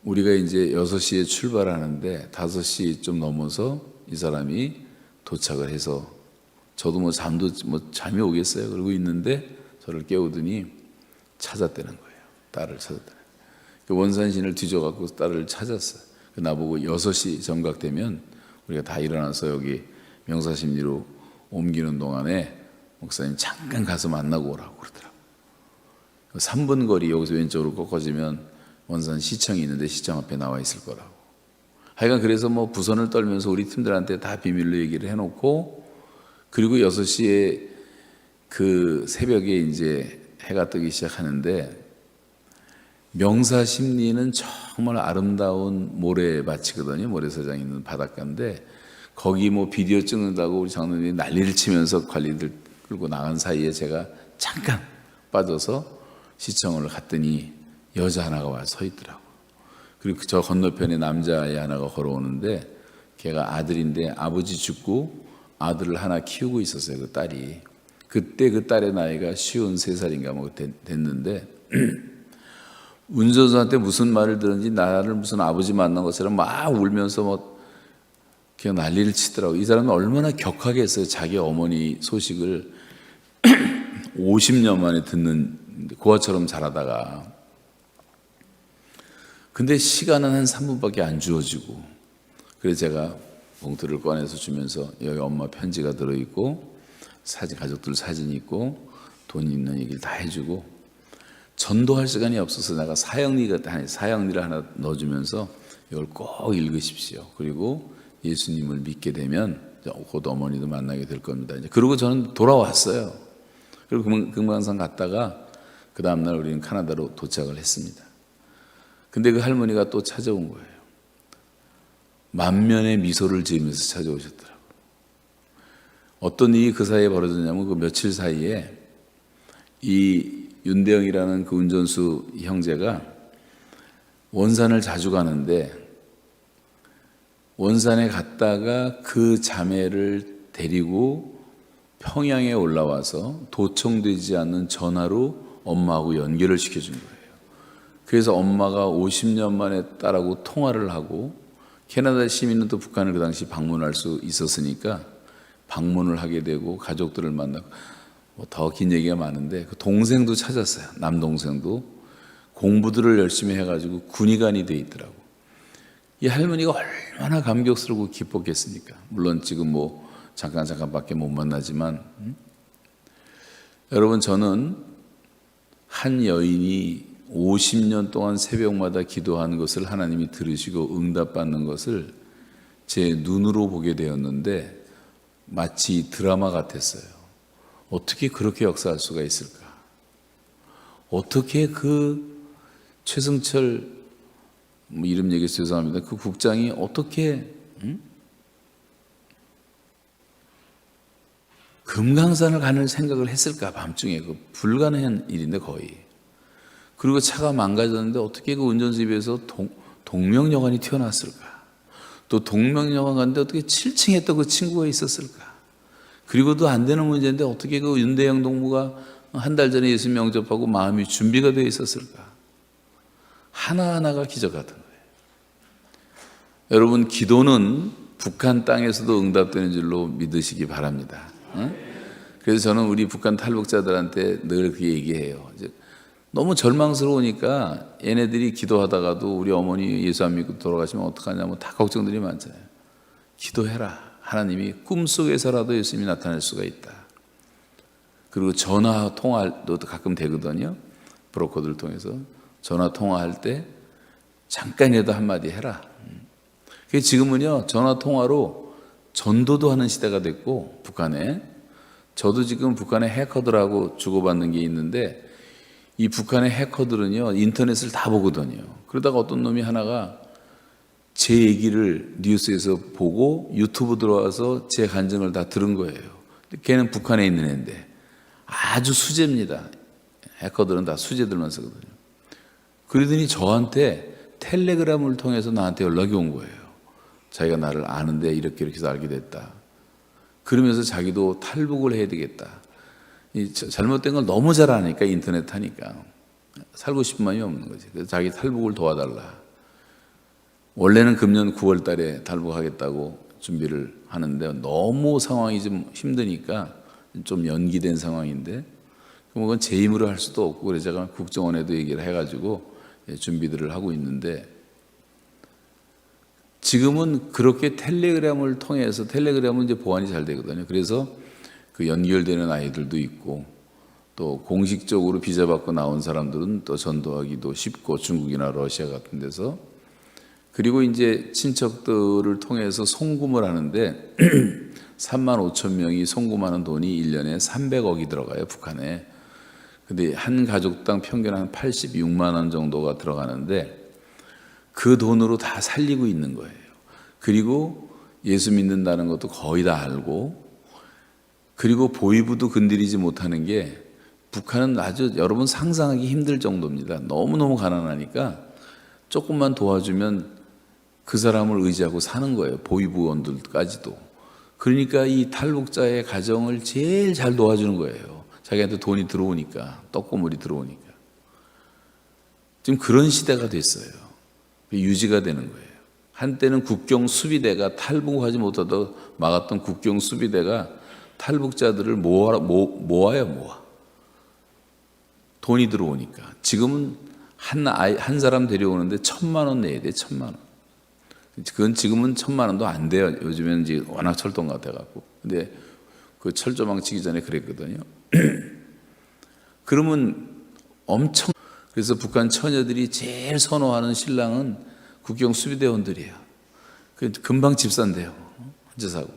우리가 이제 6시에 출발하는데 5시 좀 넘어서 이 사람이 도착을 해서 저도 뭐 잠이 오겠어요. 그러고 있는데 저를 깨우더니 찾았다는 거예요. 딸을 찾았다는 거예요. 원산신을 뒤져갖고 딸을 찾았어요. 나보고 6시 정각되면 우리가 다 일어나서 여기 명사심리로 옮기는 동안에 목사님 잠깐 가서 만나고 오라고 그러더라고요. 3분 거리 여기서 왼쪽으로 꺾어지면 원산 시청이 있는데 시청 앞에 나와 있을 거라고. 하여간 그래서 뭐 부선을 떨면서 우리 팀들한테 다 비밀로 얘기를 해놓고 그리고 6시에 그 새벽에 이제 해가 뜨기 시작하는데 명사심리는 정말 아름다운 모래밭이거든요. 모래사장이 있는 바닷가인데 거기 뭐 비디오 찍는다고 우리 장로님이 난리를 치면서 관리들 끌고 나간 사이에 제가 잠깐 빠져서 시청을 갔더니 여자 하나가 와 서 있더라고. 그리고 저 건너편에 남자애 하나가 걸어오는데 걔가 아들인데 아버지 죽고 아들을 하나 키우고 있었어요. 그 딸이. 그때 그 딸의 나이가 53살인가 뭐 됐는데 운전수한테 무슨 말을 들은지 나를 무슨 아버지 만난 것처럼 막 울면서 뭐 그냥 난리를 치더라고. 이 사람은 얼마나 격하겠어요. 자기 어머니 소식을 50년 만에 듣는 고아처럼 자라다가. 근데 시간은 한 3분밖에 안 주어지고 그래서 제가 봉투를 꺼내서 주면서 여기 엄마 편지가 들어있고 가족들 사진이 있고 돈 있는 얘기를 다 해주고 전도할 시간이 없어서 내가 사형리를 하나 넣어주면서 이걸 꼭 읽으십시오. 그리고 예수님을 믿게 되면 곧 어머니도 만나게 될 겁니다. 그리고 저는 돌아왔어요. 그리고 금강산 갔다가 그 다음날 우리는 카나다로 도착을 했습니다. 근데 그 할머니가 또 찾아온 거예요. 만면의 미소를 지으면서 찾아오셨더라고요. 어떤 일이 그 사이에 벌어졌냐면 그 며칠 사이에 이 윤대영이라는 그 운전수 형제가 원산을 자주 가는데 원산에 갔다가 그 자매를 데리고 평양에 올라와서 도청되지 않는 전화로 엄마하고 연결을 시켜준 거예요. 그래서 엄마가 50년 만에 딸하고 통화를 하고 캐나다 시민은 또 북한을 그 당시 방문할 수 있었으니까 방문을 하게 되고 가족들을 만나고 더 긴 얘기가 많은데 그 동생도 찾았어요. 남동생도 공부들을 열심히 해가지고 군의관이 돼 있더라고. 이 할머니가 얼마나 감격스럽고 기뻤겠습니까? 물론 지금 뭐 잠깐밖에 못 만나지만 여러분 저는 한 여인이 50년 동안 새벽마다 기도하는 것을 하나님이 들으시고 응답받는 것을 제 눈으로 보게 되었는데 마치 드라마 같았어요. 어떻게 그렇게 역사할 수가 있을까? 어떻게 그 최승철 이름 얘기해서 죄송합니다. 그 국장이 어떻게 금강산을 가는 생각을 했을까? 밤중에 그 불가능한 일인데 거의. 그리고 차가 망가졌는데 어떻게 그 운전수 입에서 동명여관이 튀어나왔을까? 또 동명여관 갔는데 어떻게 7층에 또 그 친구가 있었을까? 그리고도 안 되는 문제인데 어떻게 그 윤대영 동무가 한 달 전에 예수 영접하고 마음이 준비가 되어 있었을까? 하나하나가 기적 같은 거예요. 여러분 기도는 북한 땅에서도 응답되는 줄로 믿으시기 바랍니다. 그래서 저는 우리 북한 탈북자들한테 늘 그렇게 얘기해요. 너무 절망스러우니까 얘네들이 기도하다가도 우리 어머니 예수 안 믿고 돌아가시면 어떡하냐면 다 걱정들이 많잖아요. 기도해라. 하나님이 꿈속에서라도 예수님이 나타날 수가 있다. 그리고 전화 통화도 가끔 되거든요. 브로커들을 통해서 전화 통화할 때 잠깐이라도 한마디 해라. 지금은요 전화 통화로 전도도 하는 시대가 됐고 북한에 저도 지금 북한의 해커들하고 주고받는 게 있는데 이 북한의 해커들은요 인터넷을 다 보거든요. 그러다가 어떤 놈이 하나가 제 얘기를 뉴스에서 보고 유튜브 들어와서 제 간증을 다 들은 거예요. 걔는 북한에 있는 애인데 아주 수재입니다. 해커들은 다 수재들만 쓰거든요. 그러더니 저한테 텔레그램을 통해서 나한테 연락이 온 거예요. 자기가 나를 아는데 이렇게 해서 알게 됐다. 그러면서 자기도 탈북을 해야 되겠다. 잘못된 걸 너무 잘 아니까 인터넷 하니까 살고 싶은 마음이 없는 거지. 그래서 자기 탈북을 도와달라. 원래는 금년 9월 달에 탈북하겠다고 준비를 하는데 너무 상황이 좀 힘드니까 좀 연기된 상황인데 그건 제 힘으로 할 수도 없고 그래서 제가 국정원에도 얘기를 해가지고 준비들을 하고 있는데 지금은 그렇게 텔레그램을 통해서 텔레그램은 이제 보안이 잘 되거든요. 그래서 그 연결되는 아이들도 있고 또 공식적으로 비자 받고 나온 사람들은 또 전도하기도 쉽고 중국이나 러시아 같은 데서 그리고 이제 친척들을 통해서 송금을 하는데 3만 5천 명이 송금하는 돈이 1년에 300억이 들어가요, 북한에. 근데 한 가족당 평균 한 86만 원 정도가 들어가는데 그 돈으로 다 살리고 있는 거예요. 그리고 예수 믿는다는 것도 거의 다 알고 그리고 보이부도 건드리지 못하는 게 북한은 아주 여러분 상상하기 힘들 정도입니다. 너무너무 가난하니까 조금만 도와주면 그 사람을 의지하고 사는 거예요. 보위부원들까지도. 그러니까 이 탈북자의 가정을 제일 잘 도와주는 거예요. 자기한테 돈이 들어오니까, 떡고물이 들어오니까. 지금 그런 시대가 됐어요. 유지가 되는 거예요. 한때는 국경 수비대가 탈북하지 못하다 막았던 국경 수비대가 탈북자들을 모아요. 돈이 들어오니까. 지금은 한 사람 데려오는데 1,000만 원 내야 돼, 1,000만 원. 그건 지금은 1,000만 원도 안 돼요. 요즘에는 이제 워낙 철도 같아갖고. 근데 그 철조망 치기 전에 그랬거든요. 그러면 엄청 그래서 북한 처녀들이 제일 선호하는 신랑은 국경 수비대원들이에요. 금방 집산돼요. 혼자 사고.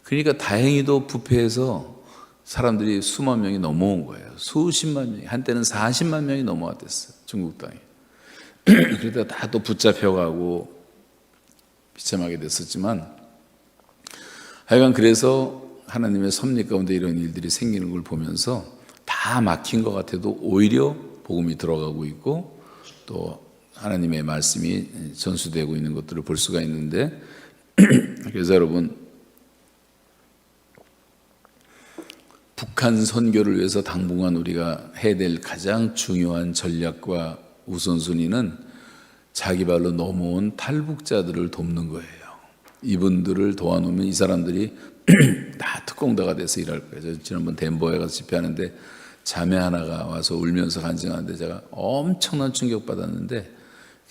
그러니까 다행히도 부패해서 사람들이 수만 명이 넘어온 거예요. 수십만 명이. 한때는 40만 명이 넘어왔댔어요. 중국 땅에. 그러다 다 또 붙잡혀가고 비참하게 됐었지만 하여간 그래서 하나님의 섭리 가운데 이런 일들이 생기는 걸 보면서 다 막힌 것 같아도 오히려 복음이 들어가고 있고 또 하나님의 말씀이 전수되고 있는 것들을 볼 수가 있는데 그래서 여러분 북한 선교를 위해서 당분간 우리가 해야 될 가장 중요한 전략과 우선순위는 자기 발로 넘어온 탈북자들을 돕는 거예요. 이분들을 도와놓으면 이 사람들이 다 특공대가 돼서 일할 거예요. 지난번 덴버에 가서 집회하는데 자매 하나가 와서 울면서 간증하는데 제가 엄청난 충격받았는데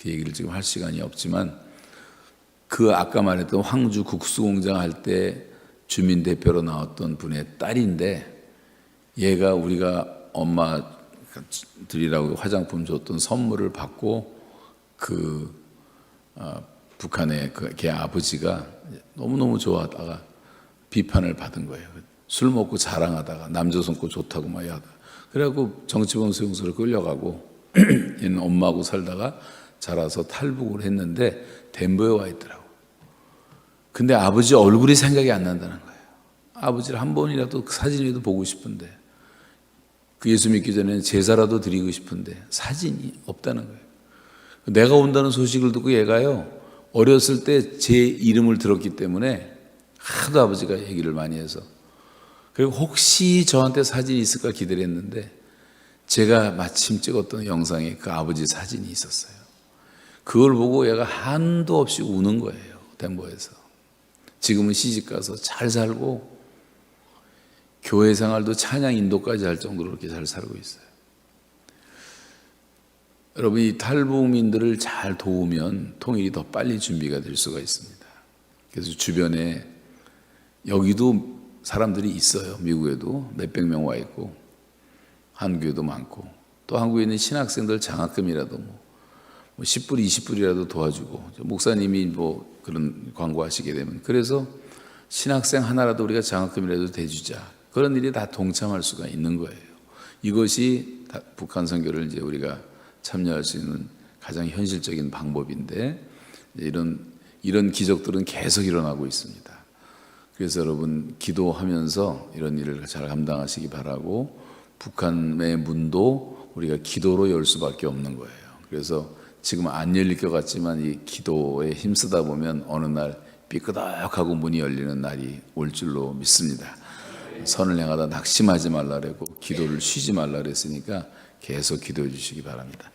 그 얘기를 지금 할 시간이 없지만 그 아까 말했던 황주 국수공장 할 때 주민대표로 나왔던 분의 딸인데 얘가 우리가 엄마들이라고 화장품 줬던 선물을 받고 북한의 걔 아버지가 너무너무 좋아하다가 비판을 받은 거예요. 술 먹고 자랑하다가 남조선고 좋다고 막 하다가 그래갖고 정치범 수용소로 끌려가고 얘는 엄마하고 살다가 자라서 탈북을 했는데 덴버에 와 있더라고. 근데 아버지 얼굴이 생각이 안 난다는 거예요. 아버지를 한 번이라도 사진이라도 보고 싶은데 그 예수 믿기 전에는 제사라도 드리고 싶은데 사진이 없다는 거예요. 내가 온다는 소식을 듣고 얘가요 어렸을 때 제 이름을 들었기 때문에 하도 아버지가 얘기를 많이 해서 그리고 혹시 저한테 사진이 있을까 기다렸는데 제가 마침 찍었던 영상에 그 아버지 사진이 있었어요. 그걸 보고 얘가 한도 없이 우는 거예요. 덴버에서. 지금은 시집가서 잘 살고 교회 생활도 찬양 인도까지 할 정도로 그렇게 잘 살고 있어요. 여러분 이 탈북민들을 잘 도우면 통일이 더 빨리 준비가 될 수가 있습니다. 그래서 주변에 여기도 사람들이 있어요. 미국에도 몇백 명 와 있고 한국에도 많고 또 한국에 있는 신학생들 장학금이라도 뭐 10불 20불이라도 도와주고 목사님이 뭐 그런 광고하시게 되면 그래서 신학생 하나라도 우리가 장학금이라도 대주자 그런 일이 다 동참할 수가 있는 거예요. 이것이 북한 선교를 이제 우리가 참여할 수 있는 가장 현실적인 방법인데 이런 기적들은 계속 일어나고 있습니다. 그래서 여러분 기도하면서 이런 일을 잘 감당하시기 바라고 북한의 문도 우리가 기도로 열 수밖에 없는 거예요. 그래서 지금 안 열릴 것 같지만 이 기도에 힘쓰다 보면 어느 날 삐끄덕하고 문이 열리는 날이 올 줄로 믿습니다. 선을 행하다 낙심하지 말라 그랬고 기도를 쉬지 말라 그랬으니까 계속 기도해 주시기 바랍니다.